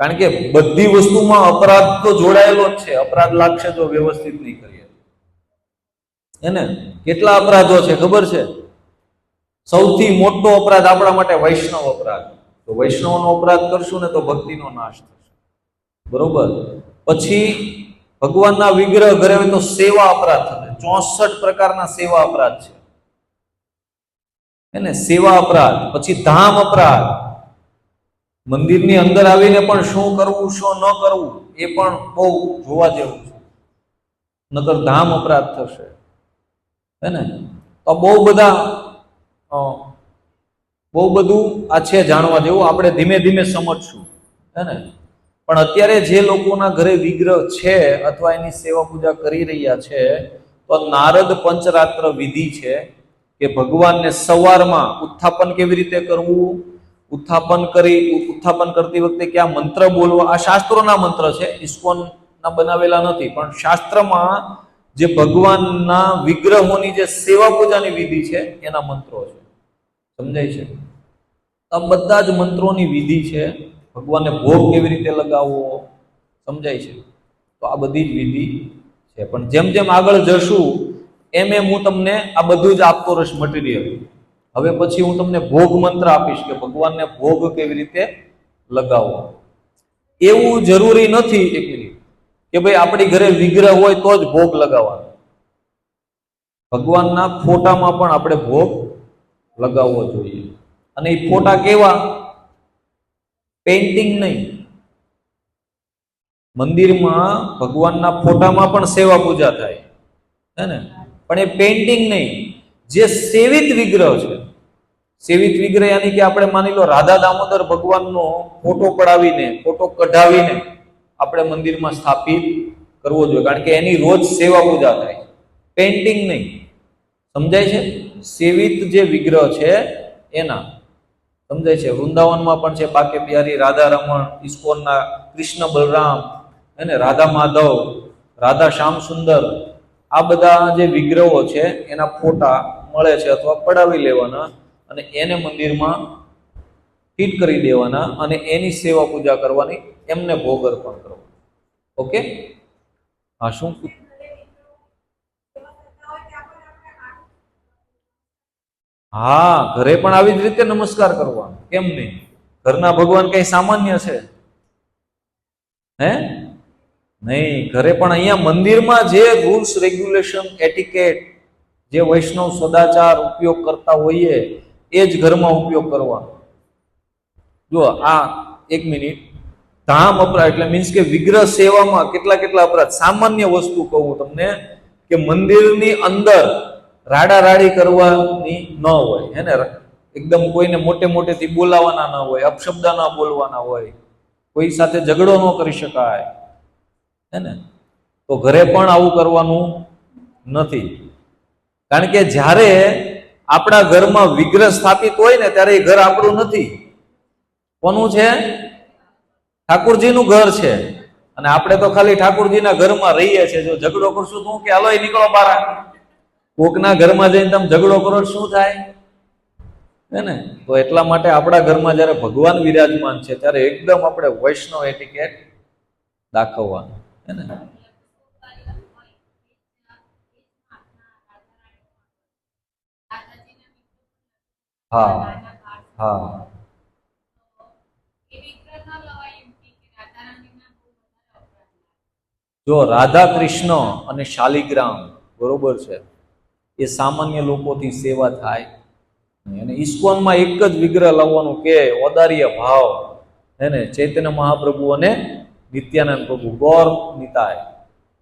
કારણ કે બધી વસ્તુમાં અપરાધ તો જોડાયેલો જ છે. અપરાધ લાગશે જો વ્યવસ્થિત નહીં કરીએ. એને કેટલા અપરાધો છે ખબર છે? સૌથી મોટો અપરાધ આપણા માટે વૈષ્ણવ અપરાધ. તો વૈષ્ણવનો અપરાધ કરશું ને તો ભક્તિનો નાશ થશે, બરોબર. પછી ભગવાનના વિગ્રહ ઘરે હોય તો સેવા અપરાધ થશે. 64 પ્રકારના સેવા અપરાધ છે. એને સેવા અપરાધ. પછી ધામ અપરાધ, મંદિરની અંદર આવીને પણ શું કરવું શું ન કરવું એ પણ બહુ જોવા જેવું છે, નકર ધામ અપરાધ થશે. હે ને? તો બહુ બધું આ છે જાણવા જેવું. આપણે ધીમે ધીમે સમજશું. હે ને? પણ અત્યારે જે લોકોના ઘરે વિગ્રહ છે અથવા એની સેવા પૂજા કરી રહ્યા છે, તો નારદ પંચરાત્ર વિધિ છે કે ભગવાનને સવારમાં ઉત્થાપન કેવી રીતે કરવું, ઉત્થાપન કરતી વખતે ક્યાં મંત્ર બોલવા. આ શાસ્ત્રોના મંત્ર છે, ઇસ્કોનના બનાવેલા નથી, પણ શાસ્ત્રમાં જે ભગવાનના વિગ્રહોની જે સેવા પૂજાની વિધિ છે એના મંત્રો છે. સમજાય છે? આ બધા જ મંત્રોની વિધિ છે. ભગવાનને ભોગ કેવી રીતે લગાવવો, સમજાય છે? તો આ બધી જ વિધિ છે. પણ જેમ જેમ આગળ જશું એમ હું તમને આ બધું જ આપતો રહીશ મટીરિયલ. હવે પછી હું તમને ભોગ મંત્ર આપીશ કે ભગવાનને ભોગ કેવી રીતે લગાવવો. એવું જરૂરી નથી એક મિનિટ કે ભાઈ આપણી ઘરે વિગ્રહ હોય તો જ ભોગ લગાવવાનો. ભગવાનના ફોટામાં પણ આપણે ભોગ લગાવવો જોઈએ. અને એ ફોટા કેવા? પેઇન્ટિંગ નહીં. મંદિરમાં ભગવાનના ફોટામાં પણ સેવા પૂજા થાય, હે ને? પણ એ પેઇન્ટિંગ નહીં, જે સેવિત વિગ્રહ છે. સેવિત વિગ્રહ યાની કે આપણે માની લો રાધા દામોદર ભગવાનનો ફોટો પડાવીને, ફોટો કઢાવીને આપણે મંદિરમાં સ્થાપિત કરવો જોઈએ, કારણ કે એની રોજ સેવા પૂજા થાય, પેઇન્ટિંગ નહીં. સમજાય છે? સેવિત જે વિગ્રહ છે એના. સમજાય છે? વૃંદાવનમાં પણ છે, બાકે બિહારી, રાધા રમણ, ઇસ્કોનના કૃષ્ણ બલરામ, એને રાધા માધવ, રાધા શ્યામ સુંદર, આ બધા જે વિગ્રહો છે એના ફોટા મળે છે અથવા પડાવી લેવાના અને એને મંદિરમાં ફિટ કરી દેવાના અને એની સેવા પૂજા કરવાની, એમને ભોગ અર્પણ કરવાનો. ઓકે? હા, શું? હા, ઘરે પણ આવી જ રીતે નમસ્કાર કરવા. કેમ નહીં? ઘરના ભગવાન કઈ સામાન્ય છે? હે? નહીં. ઘરે પણ અહીંયા મંદિરમાં જે રૂલ્સ રેગ્યુલેશન એટિકેટ, જે વૈષ્ણવ સદાચાર ઉપયોગ કરતા હોઈએ એ જ ઘરમાં ઉપયોગ કરવાનો. જો આ એક મિનિટ, ધામ અપરાધ એટલે મીન્સ કે વિગ્રહ સેવામાં કેટલા અપરાધ. સામાન્ય વસ્તુ કહું તમને કે મંદિરની અંદર રાડા રાડી કરવાની ન હોય. હે ને? એકદમ કોઈને મોટેથી બોલાવાના ન હોય, અપશબ્દ ના બોલવાના હોય, કોઈ સાથે ઝઘડો ન કરી શકાય. હે ને? તો ઘરે પણ આવું કરવાનું નથી, કારણ કે જ્યારે આપણા ઘરમાં વિગ્રહ સ્થાપિત હોય ને ત્યારે એ ઘર આપણું નથી. કોનું છે? ઠાકોરજીનું ઘર છે. અને આપણે તો ખાલી ઠાકોરજીના ઘરમાં રહીએ છીએ. જો ઝઘડો કરશું તો કે હાલો નીકળો બહાર. કોકના ઘરમાં જઈને તમે ઝઘડો કરો શું થાય? હે ને? તો એટલા માટે આપણા ઘરમાં જ્યારે ભગવાન વિરાજમાન છે ત્યારે એકદમ આપણે વૈષ્ણવ એટિકેટ દાખવવાનું. હે ને? હા હા. જો રાધા કૃષ્ણ અને શાલિગ્રામ, બરોબર છે, એ સામાન્ય લોકોથી સેવા થાય. અને ઇસ્કોનમાં એક જ વિગ્રહ લાવવાનું કે ઓદાર્ય ભાવ. હે ને? ચૈતન્ય મહાપ્રભુ અને નિત્યાનંદ પ્રભુ, ગૌર નિતાય.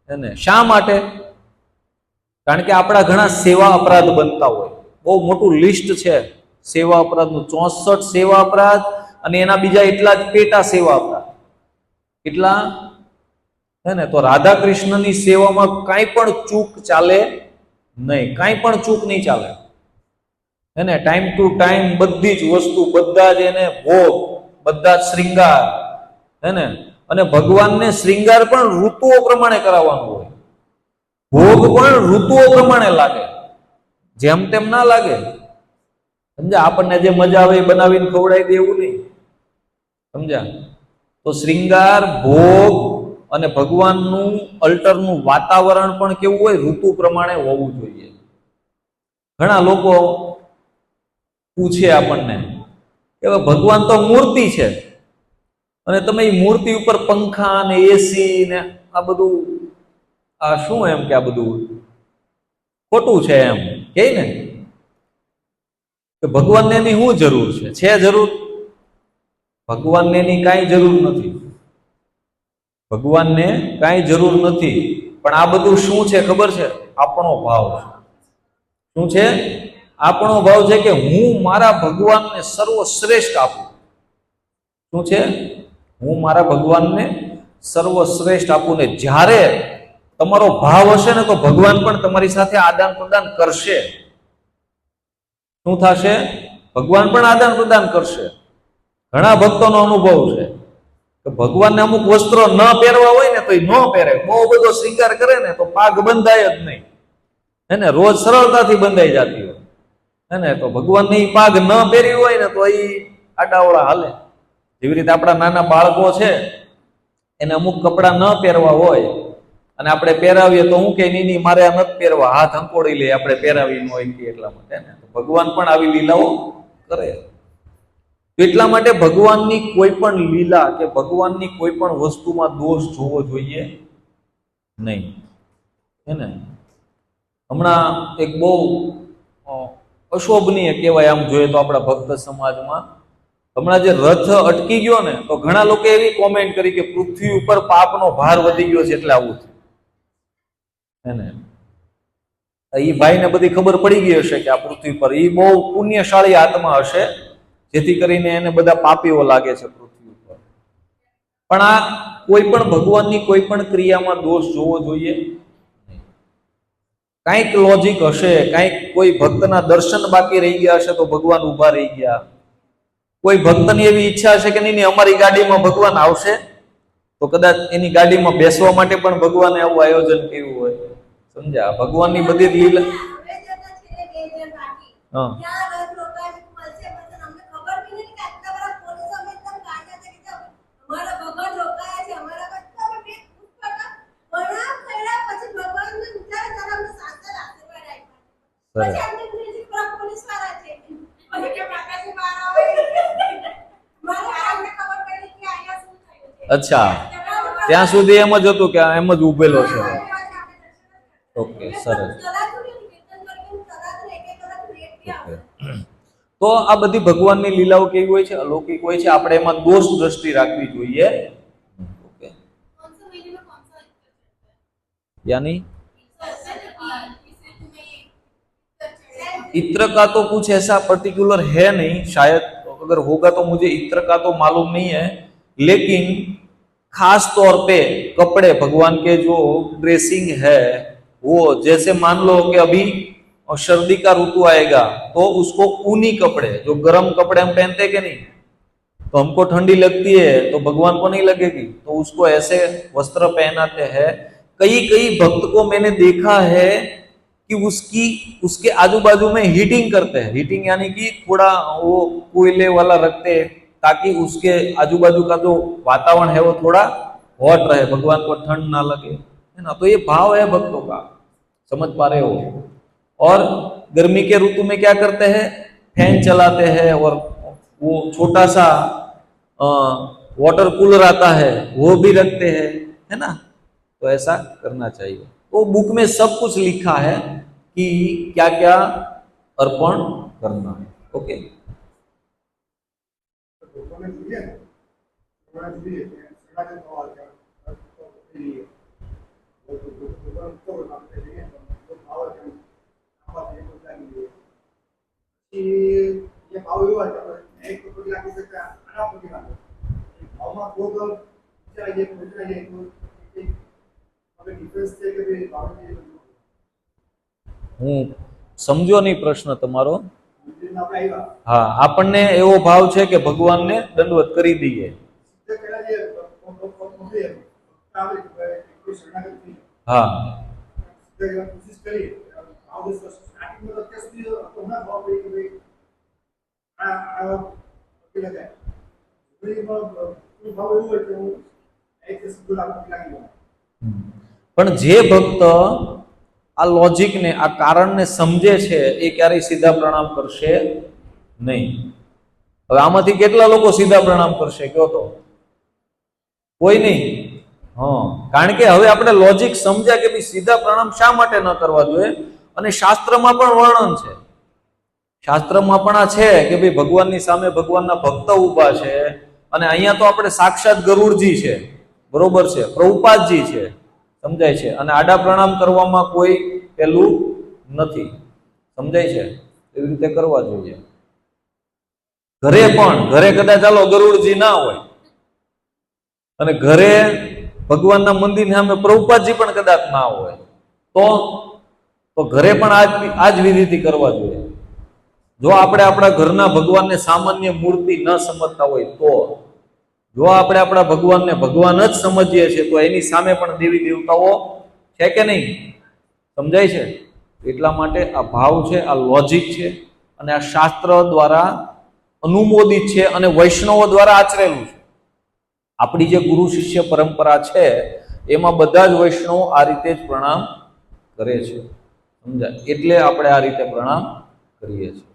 હે ને? શા માટે? કારણ કે આપણા ઘણા સેવા અપરાધ બનતા હોય. બહુ મોટું લિસ્ટ છે સેવા અપરાધનું 64 સેવા અપરાધ અને એના બીજા એટલા જ પેટા સેવા અપરાધ. કેટલા હે ને? તો રાધા કૃષ્ણની સેવામાં કાંઈ પણ ચૂક ચાલે નહીં, કાંઈ પણ ચૂક નહીં ચાલે, હે ને? ટાઈમ ટુ ટાઈમ બધી જ વસ્તુ, બધા જ એને ભોગ, બધા જ શ્રૃંગાર, હે ને? અને ભગવાનને શ્રૃંગાર પણ ઋતુઓ પ્રમાણે કરાવવાનું હોય, ભોગ પણ ઋતુઓ પ્રમાણે લાગે, જેમ તેમ ના લાગે. સમજ્યા? આપણને જે મજા આવે એ બનાવીને ખવડાવી દે એવું નહીં. સમજ્યા? તો શ્રૃંગાર, ભોગ અને ભગવાનનું અલ્ટરનું વાતાવરણ પણ કેવું હોય? ઋતુ પ્રમાણે હોવું જોઈએ. ઘણા લોકો પૂછે આપણને કે ભગવાન તો મૂર્તિ છે અને તમે એ મૂર્તિ ઉપર પંખા ને એસી ને આ બધું, આ શું એમ કે આ બધું ખોટું છે એમ કે ને? કે ભગવાનને એની શું જરૂર છે જરૂર? ભગવાનને એની કાંઈ જરૂર નથી, ભગવાનને કાંઈ જરૂર નથી. પણ આ બધું શું છે ખબર છે? આપણો ભાવ. શું છે? આપણો ભાવ છે કે હું મારા ભગવાનને સર્વશ્રેષ્ઠ આપું. શું છે? હું મારા ભગવાનને સર્વશ્રેષ્ઠ આપું. ને જ્યારે તમારો ભાવ હશે ને તો ભગવાન પણ તમારી સાથે આદાન પ્રદાન કરશે. શું થશે? ભગવાન પણ આદાન પ્રદાન કરશે. ઘણા ભક્તોનો અનુભવ છે કે ભગવાનને અમુક વસ્ત્રો ન પહેરવા હોય ને તો એ ન પહેરે, બહુ બધો શ્રૃંગાર કરે ને તો પાગ બંધાય જ નહીં, હે ને? રોજ સરળતાથી બંધાઈ જતી હોય, હે ને? તો ભગવાનને ઈ પાગ ન પહેરી હોય ને તો એ આડાવડા હાલે. જેવી રીતે આપણા નાના બાળકો છે, એને અમુક કપડાં ન પહેરવા હોય અને આપણે પહેરાવીએ તો હું કે નહીં, મારે આ નથી પહેરવા, હાથ અંકોડી લે, આપણે પહેરાવી ન હોય કે એટલા માટે ને. ભગવાન પણ આવી લીલાઓ કરે. એટલા માટે ભગવાનની કોઈ પણ લીલા કે ભગવાનની કોઈ પણ વસ્તુમાં દોષ જોવો જોઈએ નહીં, હે ને? હમણાં એક બહુ અશોભનીય કહેવાય આમ જોઈએ તો આપણા ભક્ત સમાજમાં, હમણાં જે રથ અટકી ગયો ને તો ઘણા લોકો એવી કોમેન્ટ કરી કે પૃથ્વી ઉપર પાપનો ભાર વધી ગયો છે એટલે આવું થયું, હે ને? એ ભાઈને બધી ખબર પડી ગઈ હશે કે આ પૃથ્વી પર એ બહુ પુણ્યશાળી આત્મા હશે, જેથી કરીને એને બધા પાપીઓ લાગે છે પૃથ્વી ઉપર. પણ આ કોઈ પણ ભગવાનની કોઈ પણ ક્રિયામાં દોષ જોવો જોઈએ. કાંઈક લોજિક હશે, કાંઈક કોઈ ભક્તના દર્શન બાકી રહી ગયા હશે તો ભગવાન ઊભા રહી ગયા. કોઈ ભક્તની એવી ઈચ્છા હશે કે નહીં અમારી ગાડીમાં ભગવાન આવશે તો કદાચ એની ગાડીમાં બેસવા માટે પણ ભગવાને આવું આયોજન કર્યું હોય. સમજ્યા? ભગવાનની બધી લીલા. હા, અચ્છા, ત્યાં સુધી એમ જ હતું કે એમ જ ઉભેલો છે. ઓકે, સરસ. તો આ બધી ભગવાનની લીલાઓ કેવી હોય છે? અલૌકિક હોય છે. આપણે એમાં દોષ દ્રષ્ટિ રાખવી જોઈએ. ઓકે, यानी इत्र का तो कुछ ऐसा पर्टिकुलर है नहीं, शायद अगर होगा तो मुझे इत्र का तो मालूम नहीं है, लेकिन खास तौर पे कपड़े भगवान के जो ड्रेसिंग है वो, जैसे मान लो कि अभी सर्दी का ऋतु आएगा तो उसको ऊनी कपड़े, जो गर्म कपड़े हम पहनते कि नहीं, तो हमको ठंडी लगती है तो भगवान को नहीं लगेगी, तो उसको ऐसे वस्त्र पहनाते हैं. कई कई भक्त को मैंने देखा है कि उसके आजू बाजू में हीटिंग करते हैं. हीटिंग यानी कि थोड़ा वो कोयले वाला रखते हैं ताकि उसके आजू बाजू का जो वातावरण है वो थोड़ा हॉट रहे, भगवान को ठंड ना लगे, है ना? तो ये भाव है भक्तों का, समझ पा रहे हो? और गर्मी के ऋतु में क्या करते हैं? फैन चलाते हैं और वो छोटा सा वाटर कूलर आता है वो भी रखते हैं, है ना? तो ऐसा करना चाहिए. तो बुक में सब कुछ लिखा है कि क्या क्या अर्पण करना है. ओके, જે પૂછાય છે તો હવે ડિફરન્સ છે કે ભાઈ બાબતે હું સમજો નહીં પ્રશ્ન તમારો. આપણે આવ્યા હા, આપણને એવો ભાવ છે કે ભગવાનને દંડવત કરી દઈએ. સિદ્ધ પહેલા જે મોકલી આવે કોઈ શરણાગત થઈ હા, સિદ્ધ કોશિશ કરી ભાવ સ્ટાર્ટિંગમાં અત્યાર સુધી હમણાં ભાવ પડી કે ભાઈ આ કેટલા જાય ભાવ એવું હોય કે હું એક શબ્દ લાગી ગયો. પણ જે ભક્ત આ લોજિકને, આ કારણને સમજે છે એ ક્યારેય સીધા પ્રણામ કરશે નહીં. હવે આમાંથી કેટલા લોકો સીધા પ્રણામ કરશે કયો તો? કોઈ નહીં. હા, કારણ કે હવે આપણે લોજિક સમજ્યા કે ભાઈ સીધા પ્રણામ શા માટે ન કરવા જોઈએ, અને શાસ્ત્રમાં પણ વર્ણન છે. શાસ્ત્રમાં પણ આ છે કે ભાઈ ભગવાનની સામે ભગવાનના ભક્ત ઊભા છે, અને અહીંયા તો આપણે સાક્ષાત ગરુડજી છે, બરોબર છે, પ્રભુપાદજી છે, સમજાય છે, અને આડા પ્રણામ કરવામાં કોઈ પેલું નથી, સમજાય છે. એવી રીતે કરવા જોઈએ. ઘરે કદાચ ચાલો ગરુડજી ના હોય અને ઘરે ભગવાનના મંદિરની સામે પ્રભુપાદજી પણ કદાચ ના હોય તો ઘરે પણ આ જ વિધિથી કરવા જોઈએ. જો આપણે આપણા ઘરના ભગવાનને સામાન્ય મૂર્તિ ન સમજતા હોય તો, જો આપણે આપણા ભગવાનને ભગવાન જ સમજીએ છીએ તો એની સામે પણ દેવી દેવતાઓ છે કે નહીં? સમજાય છે. એટલા માટે આ ભાવ છે, આ લોજિક છે, અને આ શાસ્ત્ર દ્વારા અનુમોદિત છે અને વૈષ્ણવો દ્વારા આચરેલું છે. આપણી જે ગુરુ શિષ્ય પરંપરા છે એમાં બધા જ વૈષ્ણવો આ રીતે જ પ્રણામ કરે છે, સમજાય? એટલે આપણે આ રીતે પ્રણામ કરીએ છીએ.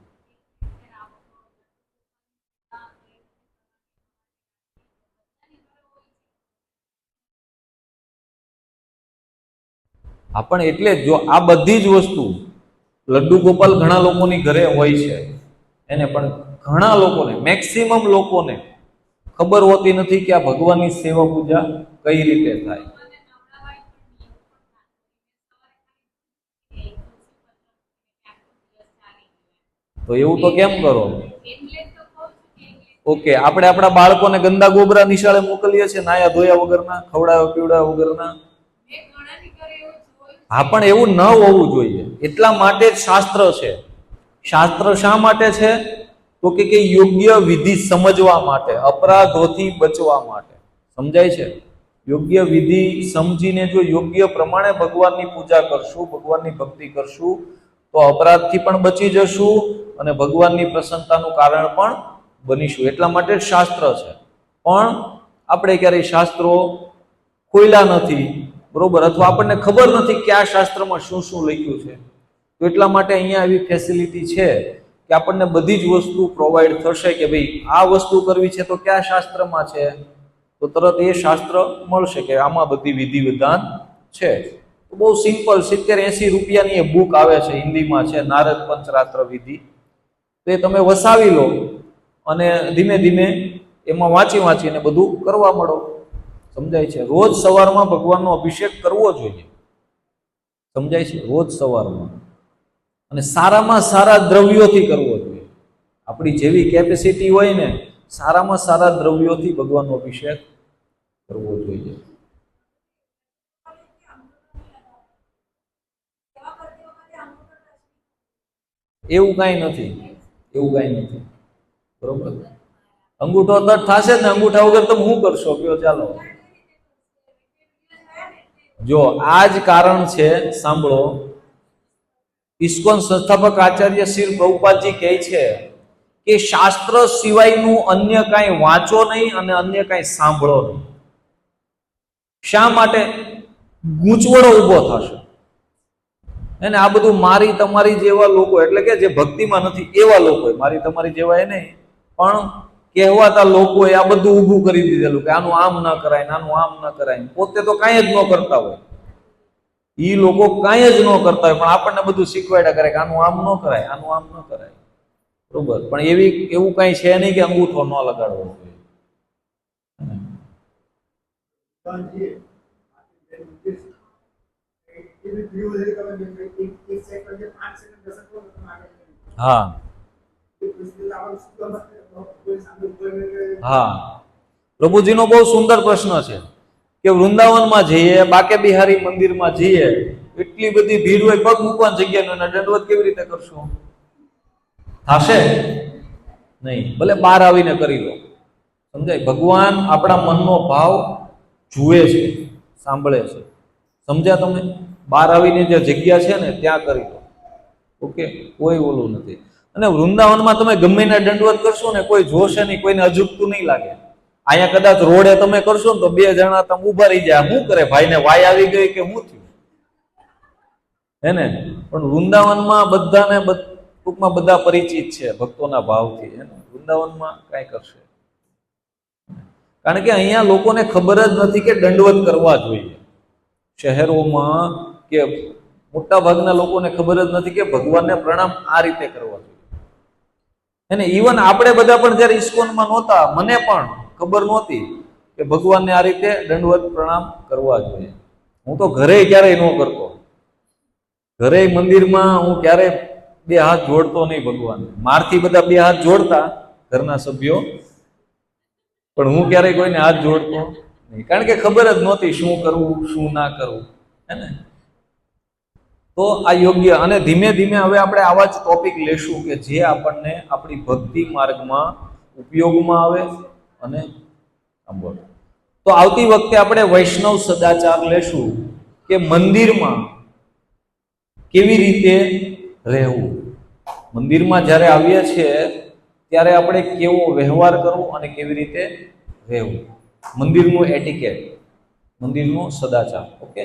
પણ એટલે જો આ બધી જ વસ્તુ લડ્ડુ ગોપાલ ઘણા લોકોની ઘરે હોય છે, એને પણ ઘણા લોકોને, મેક્સિમમ લોકોને ખબર હોતી નથી કે આ ભગવાનની સેવા પૂજા કઈ રીતે થાય. તો એવું તો કેમ કરો? ઓકે, આપણે આપણા બાળકોને ગંદા ગોબરા નિશાળે મોકલીએ છીએ, નાયા ધોયા વગરના, ખવડાવ્યા પીવડાવ્યા વગરના. હા, પણ એવું ન હોવું જોઈએ. એટલા માટે જ શાસ્ત્ર છે. શાસ્ત્ર શા માટે છે? તો કે યોગ્ય વિધિ સમજવા માટે, અપરાધોથી બચવા માટે, સમજાય છે? યોગ્ય વિધિ સમજીને જો યોગ્ય પ્રમાણે ભગવાનની પૂજા કરશું, ભગવાનની ભક્તિ કરશું, તો અપરાધથી પણ બચી જશું અને ભગવાનની પ્રસન્નતાનું કારણ પણ બનીશું. એટલા માટે જ શાસ્ત્ર છે. પણ આપણે ક્યારેય શાસ્ત્રો ખોલ્યા નથી, બરોબર, અથવા આપણને ખબર નથી કે આ શાસ્ત્રમાં શું શું લખ્યું છે. તો એટલા માટે અહીંયા એવી ફેસિલિટી છે કે આપણને બધી જ વસ્તુ પ્રોવાઈડ થશે કે ભાઈ આ વસ્તુ કરવી છે તો કયા શાસ્ત્રમાં છે, તો તરત એ શાસ્ત્ર મળશે કે આમાં બધી વિધિ વિધાન છે. તો બહુ સિમ્પલ, 70-80 રૂપિયાની એ બુક આવે છે, હિન્દીમાં છે, નારદ પંચરાત્ર વિધિ. તો એ તમે વસાવી લો અને ધીમે ધીમે એમાં વાંચીને બધું કરવા મળો, સમજાય છે? રોજ સવારમાં ભગવાનનો અભિષેક કરવો જોઈએ, સમજાય છે? રોજ સવારમાં, અને સારામાં સારા દ્રવ્યોથી કરવો જોઈએ. આપણી જેવી કેપેસિટી હોય ને, સારામાં સારા દ્રવ્યોથી ભગવાનનો અભિષેક કરવો જોઈએ. એવું કાંઈ નથી, બરોબર? અંગૂઠો તટ થશે ને, અંગૂઠા વગર તમે શું કરશો કયો? ચાલો, જો આ જ કારણ છે. સાંભળો, ઇસ્કોન સંસ્થાપક આચાર્ય શ્રી પ્રભુપાદજી કહે છે કે શાસ્ત્ર સિવાયનું અન્ય કાંઈ વાંચો નહીં અને અન્ય કાંઈ સાંભળો નહીં. શા માટે? ગૂંચવડો ઊભો થશે. અને આ બધું મારી તમારી જેવા લોકો, એટલે કે જે ભક્તિમાં નથી એવા લોકો, મારી તમારી જેવા એ નહીં, પણ કહેવાતા લોકોએ આ બધું ઊભું કરી દીધેલું કે આનું આમ ન કરાય, આનું આમ ન કરાય. પોતે તો કાંઈ જ ન કરતા હોય, ઈ લોકો કાંઈ જ ન કરતા હોય, પણ આપણને બધું શીખવાડ્યા કરે કે આનું આમ ન કરાય, આનું આમ ન કરાય, બરોબર? પણ એવું કાંઈ છે નહીં કે અંગૂઠો ન લગાડવો જોઈએ. હા, હા, પ્રભુજીનો બહુ સુંદર પ્રશ્ન છે કે વૃંદાવનમાં જઈએ, બાકે બિહારી મંદિરમાં જઈએ, એટલી બધી ભીડ હોય, પગ મૂકવાની જગ્યા ન, દંડવત કેવી રીતે કરશું? થશે નહીં. ભલે બહાર આવીને કરી લો. સમજાય? ભગવાન આપણા મનનો ભાવ જુએ છે, સાંભળે છે. સમજ્યા તમે? બહાર આવીને જે જગ્યા છે ને ત્યાં કરી લો. ઓકે, કોઈ ઓલું નથી. અને વૃંદાવનમાં તમે ગમે એને દંડવત કરશો ને કોઈ જોશે નહીં, કોઈને અજુગતું નહીં લાગે. અહીંયા કદાચ રોડે તમે કરશો ને તો બે જણા તમે ઉભા રહી જાય, શું કરે ભાઈને વાય આવી ગઈ કે શું થયું, હે ને? પણ વૃંદાવનમાં બધાને ટૂંકમાં બધા પરિચિત છે ભક્તોના ભાવથી, હે ને? વૃંદાવનમાં કાંઈ કરશે, કારણ કે અહીંયા લોકોને ખબર જ નથી કે દંડવત કરવા જોઈએ. શહેરોમાં કે મોટા ભાગના લોકોને ખબર જ નથી કે ભગવાનને પ્રણામ આ રીતે કરવા જોઈએ. એને ઇવન આપણે બધા પણ જ્યારે ઇસ્કોનમાં નહોતા, મને પણ ખબર નહોતી કે ભગવાનને આ રીતે દંડવત પ્રણામ કરવા જોઈએ. હું તો ઘરે ક્યારેય ન કરતો. ઘરે મંદિરમાં હું ક્યારેય બે હાથ જોડતો નહીં ભગવાન. મારથી બધા બે હાથ જોડતા ઘરના સભ્યો, પણ હું ક્યારેય કોઈને હાથ જોડતો નહીં, કારણ કે ખબર જ નહોતી શું કરવું શું ના કરવું, હે ને? તો આ યોગ્ય. અને ધીમે ધીમે હવે આપણે આવા જ ટોપિક લેશું કે જે આપણને આપણી ભક્તિ માર્ગમાં ઉપયોગમાં આવે. અને તો આવતી વખતે આપણે વૈષ્ણવ સદાચાર લેશું કે મંદિરમાં કેવી રીતે રહેવું. મંદિરમાં જ્યારે આવીએ છીએ ત્યારે આપણે કેવો વ્યવહાર કરવો અને કેવી રીતે રહેવું. મંદિરનું એટિકેટ, મંદિરનો સદાચાર. ઓકે,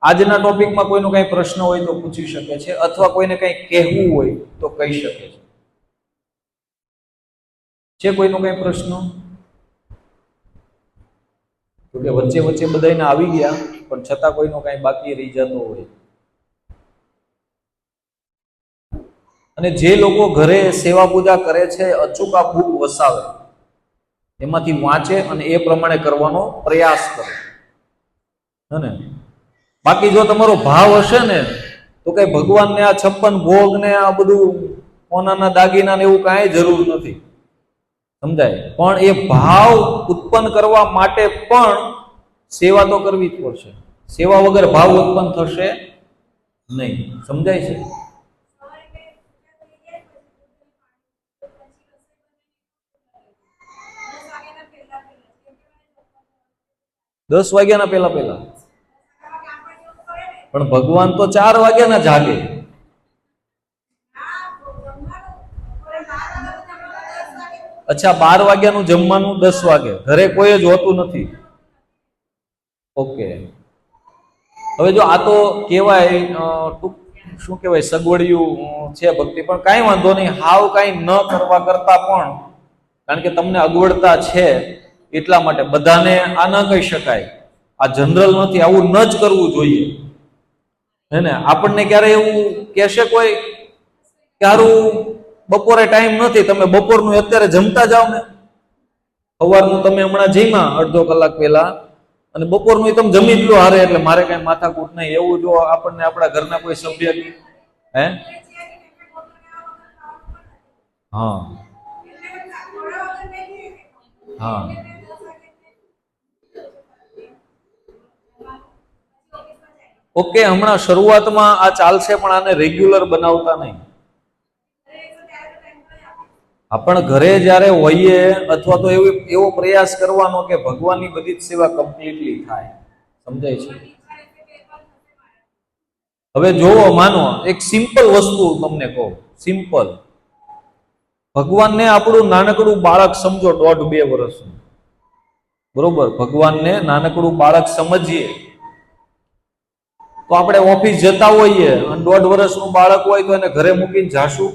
આજના ટોપિકમાં કોઈનો કઈ પ્રશ્ન હોય તો પૂછી શકે છે, અથવા કોઈને કઈ કહેવું હોય તો કહી શકે છે. કોઈનો કઈ પ્રશ્ન? તો કે વચ્ચે વચ્ચે બધાને આવી ગયા, પણ છતાં કોઈનો કઈ બાકી રહી જતો હોય. અને જે લોકો ઘરે સેવા પૂજા કરે છે, અચૂકા બુક વસાવે, એમાંથી વાંચે અને એ પ્રમાણે કરવાનો પ્રયાસ કરે, હે ને? બાકી જો તમારો ભાવ હશે ને તો કઈ ભગવાનને આ 56 ભોગ ને આ બધું સોનાના દાગીના ને એવું કાંઈ જરૂર નથી. સમજાય? પણ એ ભાવ ઉત્પન્ન કરવા માટે પણ સેવા તો કરવી જ પડશે. સેવા વગર ભાવ ઉત્પન્ન થશે નહીં. સમજાય છે? દસ વાગ્યાના પહેલા. પણ ભગવાન તો 4 વાગ્યાના જાગે. અચ્છા, 12 વાગ્યાનું જમવાનું 10 વાગે. ઘરે કોઈ જ હોતું નથી. ઓકે, હવે જો આ તો કહેવાય શું કહેવાય, સગવડિયું છે ભક્તિ, પણ કાંઈ વાંધો નહીં. હાવ કાંઈ ન કરવા કરતા પણ, કારણ કે તમને અગવડતા છે એટલા માટે બધાને આ ન કહી શકાય. આ જનરલ નથી, આવું ન જ કરવું જોઈએ, હે ને? આપણને ક્યારે એવું કહેશે કોઈ કે હારું બપોરે ટાઈમ નથી, તમે બપોરનું અત્યારે જમતા જાઓ ને. સવારનું તમે હમણાં જમ્યા અડધો કલાક પહેલા, અને બપોરનું તમે જમી જ લો હારે, એટલે મારે કઈ માથાકૂટ નહીં. એવું જો આપણને આપણા ઘરના કોઈ સભ્ય, હે? હા હા, ઓકે. હમણાં શરૂઆતમાં આ ચાલશે, પણ આને રેગ્યુલર બનાવતા નહીં. પણ ઘરે જ્યારે હોઈએ અથવા તો એવો પ્રયાસ કરવાનો કે ભગવાનની બધી જ સેવા કમ્પ્લીટલી થાય. સમજાય છે? હવે જોવો, માનો એક સિમ્પલ વસ્તુ તમને કહું, સિમ્પલ. ભગવાનને આપણું નાનકડું બાળક સમજો, 1.5-2 વર્ષનું, બરોબર? ભગવાનને નાનકડું બાળક સમજીએ તો આપણે ઓફિસ જતા હોઈએ અને 1.5 વર્ષનું બાળક હોય તો એને ઘરે મૂકીને જાશું?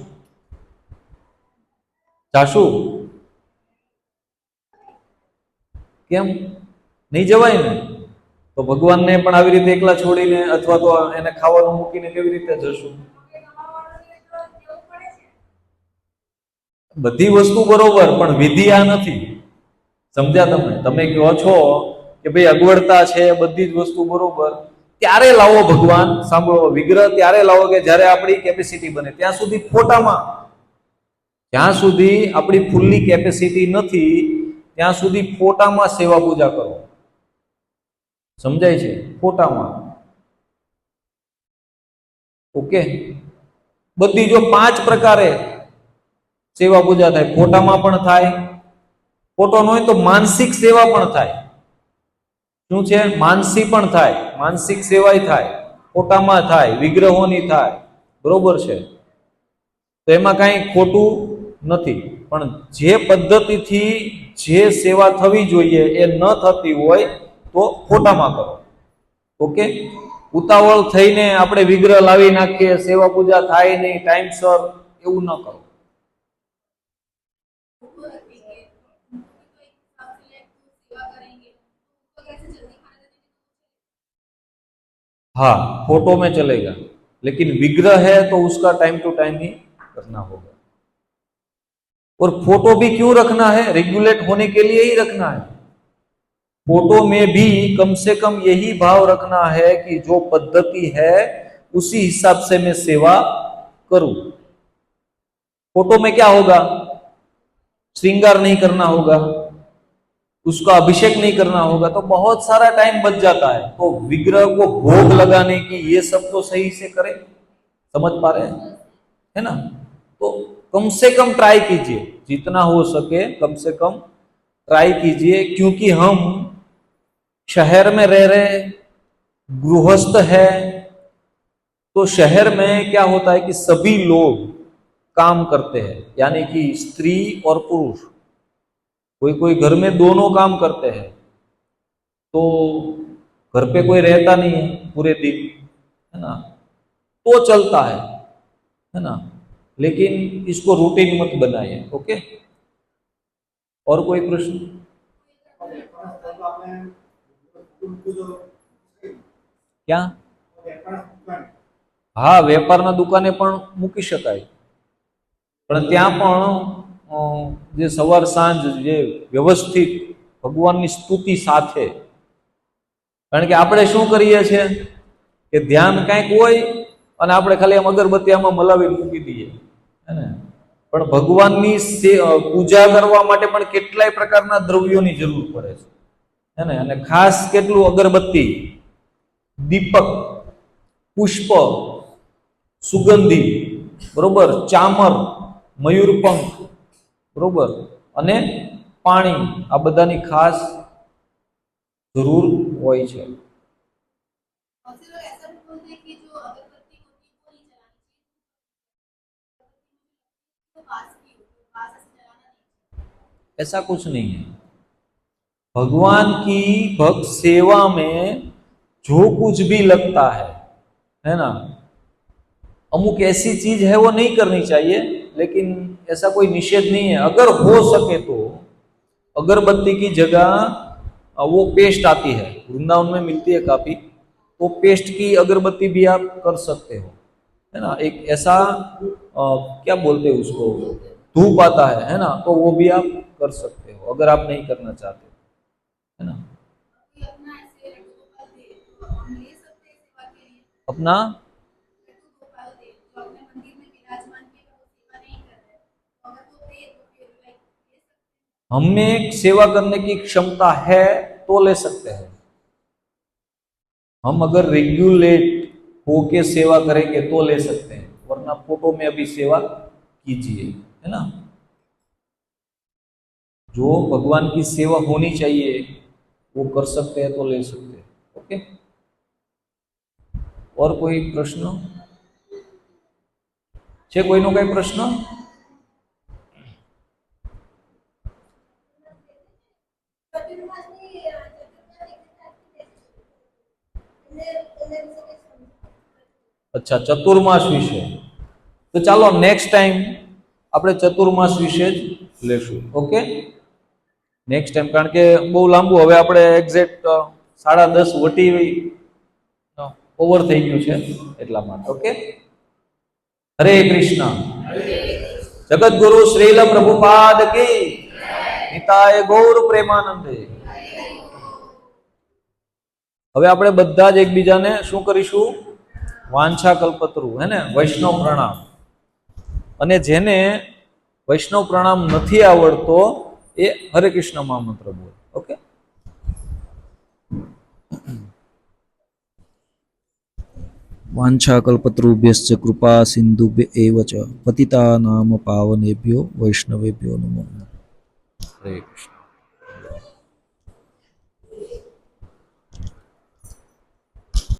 કેમ નહીં જવાય ને? તો ભગવાનને પણ આવી રીતે એકલા છોડીને અથવા તો એને ખાવાનું મૂકીને કેવી રીતે જશું? બધી વસ્તુ બરોબર, પણ વિધિ આ નથી. સમજ્યા તમે કહો છો કે ભાઈ અગવડતા છે, બધી જ વસ્તુ બરોબર, ત્યારે લાવો ભગવાન. સાંભળો, વિગ્રહ ત્યારે લાવો કે જ્યારે આપણી કેપેસિટી બને. ત્યાં સુધી ફોટામાં, જ્યાં સુધી આપણી ફૂલ્લી કેપેસિટી નથી ત્યાં સુધી ફોટામાં સેવા પૂજા કરો. સમજાય છે? ફોટામાં. ઓકે, બધી જો 5 પ્રકારે સેવા પૂજા થાય, ફોટામાં પણ થાય, ફોટો ન હોય તો માનસિક સેવા પણ થાય. શું છે? માનસી પણ થાય, માનસિક સેવાય થાય, ફોટામાં થાય, વિગ્રહોની થાય. બરોબર છે? તો એમાં કાંઈ ખોટું નથી, પણ જે પદ્ધતિથી જે સેવા થવી જોઈએ એ ન થતી હોય તો ફોટામાં કરો. ઓકે, ઉતાવળ થઈને આપણે વિગ્રહ લાવી નાખીએ, સેવા પૂજા થાય નહીં ટાઈમસર, એવું ન કરો. वो रखेंगे तो एक हिसाब से लाइक सेवा करेंगे तो कैसे जल्दी खाना देते हाँ, फोटो में चलेगा, लेकिन विग्रह है तो उसका टाइम टू टाइम ही करना होगा. और फोटो भी क्यों रखना है? रेगुलेट होने के लिए ही रखना है. फोटो में भी कम से कम यही भाव रखना है कि जो पद्धति है उसी हिसाब से मैं सेवा करूं. फोटो में क्या होगा? श्रृंगार नहीं करना होगा, उसका अभिषेक नहीं करना होगा, तो बहुत सारा टाइम बच जाता है. तो विग्रह को भोग लगाने की ये सब तो सही से करें. समझ पा रहे हैं? है ना? तो कम से कम ट्राई कीजिए, जितना हो सके कम से कम ट्राई कीजिए, क्योंकि हम शहर में रह रहे, गृहस्थ है, तो शहर में क्या होता है कि सभी लोग काम करते हैं, यानी कि स्त्री और पुरुष, कोई कोई घर में दोनों काम करते हैं, तो घर पे कोई रहता नहीं है पूरे दिन, है ना, तो चलता है ना, लेकिन इसको रूटीन मत बनाइए. ओके, और कोई प्रश्न? क्या? હા, વેપારના દુકાને પણ મૂકી શકાય, પણ ત્યાં પણ જે સવાર સાંજ જે વ્યવસ્થિત ભગવાનની સ્તુતિ સાથે, કારણ કે આપણે શું કરીએ છીએ કે ધ્યાન કાંઈક હોય અને આપણે ખાલી આમ અગરબત્તી આમાં મલાવી મૂકી દઈએ, હે ને, પણ ભગવાનની પૂજા કરવા માટે પણ કેટલાય પ્રકારના દ્રવ્યોની જરૂર પડે છે, હે ને, અને ખાસ કેટલું અગરબત્તી, દીપક, પુષ્પ, સુગંધી, બરોબર, ચામર, મયુરપંખ, બરોબર, અને પાણી, આ બધાની ખાસ જરૂર હોય છે. और फिर लोग ऐसा भी बोलते हैं कि जो अगरबत्ती होती है वो नहीं जलानी चाहिए, तो पास की हो, तो पास ऐसे जलाना नहीं. ऐसा कुछ नहीं है. भगवान की भक्त सेवा में जो कुछ भी लगता है ना, अमुक ऐसी चीज है वो नहीं करनी चाहिए, लेकिन ऐसा कोई निषेध नहीं है. अगर हो सके तो अगरबत्ती की जगह वो पेस्ट आती है, वृंदावन में मिलती है काफी, तो पेस्ट की अगरबत्ती भी आप कर सकते हो, है ना. एक ऐसा क्या बोलते हैं उसको, धूप आता है ना, तो वो भी आप कर सकते हो अगर आप नहीं करना चाहते, है ना. कोई अपना ऐसे लड्डू गोपाल दे तो हम ले सकते हैं सेवा के लिए. अपना लड्डू गोपाल दे जो अपने मंदिर में विराजमान किए वो सेवा नहीं कर रहे, तो अगर वो दे तो फिर लाइक ले सकते हैं. हमें सेवा करने की क्षमता है तो ले सकते हैं. हम अगर रेगुलेट होके सेवा करेंगे तो ले सकते हैं, वरना फोटो में अभी सेवा कीजिए, है ना. जो भगवान की सेवा होनी चाहिए वो कर सकते हैं तो ले सकते हैं. ओके, और कोई प्रश्न છે? કોઈનો કઈ પ્રશ્ન? અચ્છા, ચતુર્માસ વિશે તો ચાલો નેક્સ્ટ ટાઈમ આપણે ચતુર્માસ વિશે જ લેશું. ઓકે, નેક્સ્ટ ટાઈમ, કારણ કે બહુ લાંબુ, હવે આપણે એક્ઝેક્ટ 10:30 વટી ઓવર થઈ ગયું છે એટલા માટે. ઓકે, હરે કૃષ્ણ. જગતગુરુ શ્રીલ પ્રભુપાદ કી નિતાય ગૌર પ્રેમાનંદે. હવે આપણે બધા જ એકબીજાને શું કરીશું? વાંછા કલ્પતરુ, હે ને, વૈષ્ણવ પ્રણામ. અને જેને વૈષ્ણવ પ્રણામ નથી આવડતો એ હરે કૃષ્ણ મહામંત્ર બોલે. ઓકે. વાંછાકલ્પતરુભ્યશ્ચ કૃપા સિંધુભ્ય એવ ચ પતિતાનામ પાવનેભ્યો વૈષ્ણવેભ્યો નમો નમઃ. હરે કૃષ્ણ.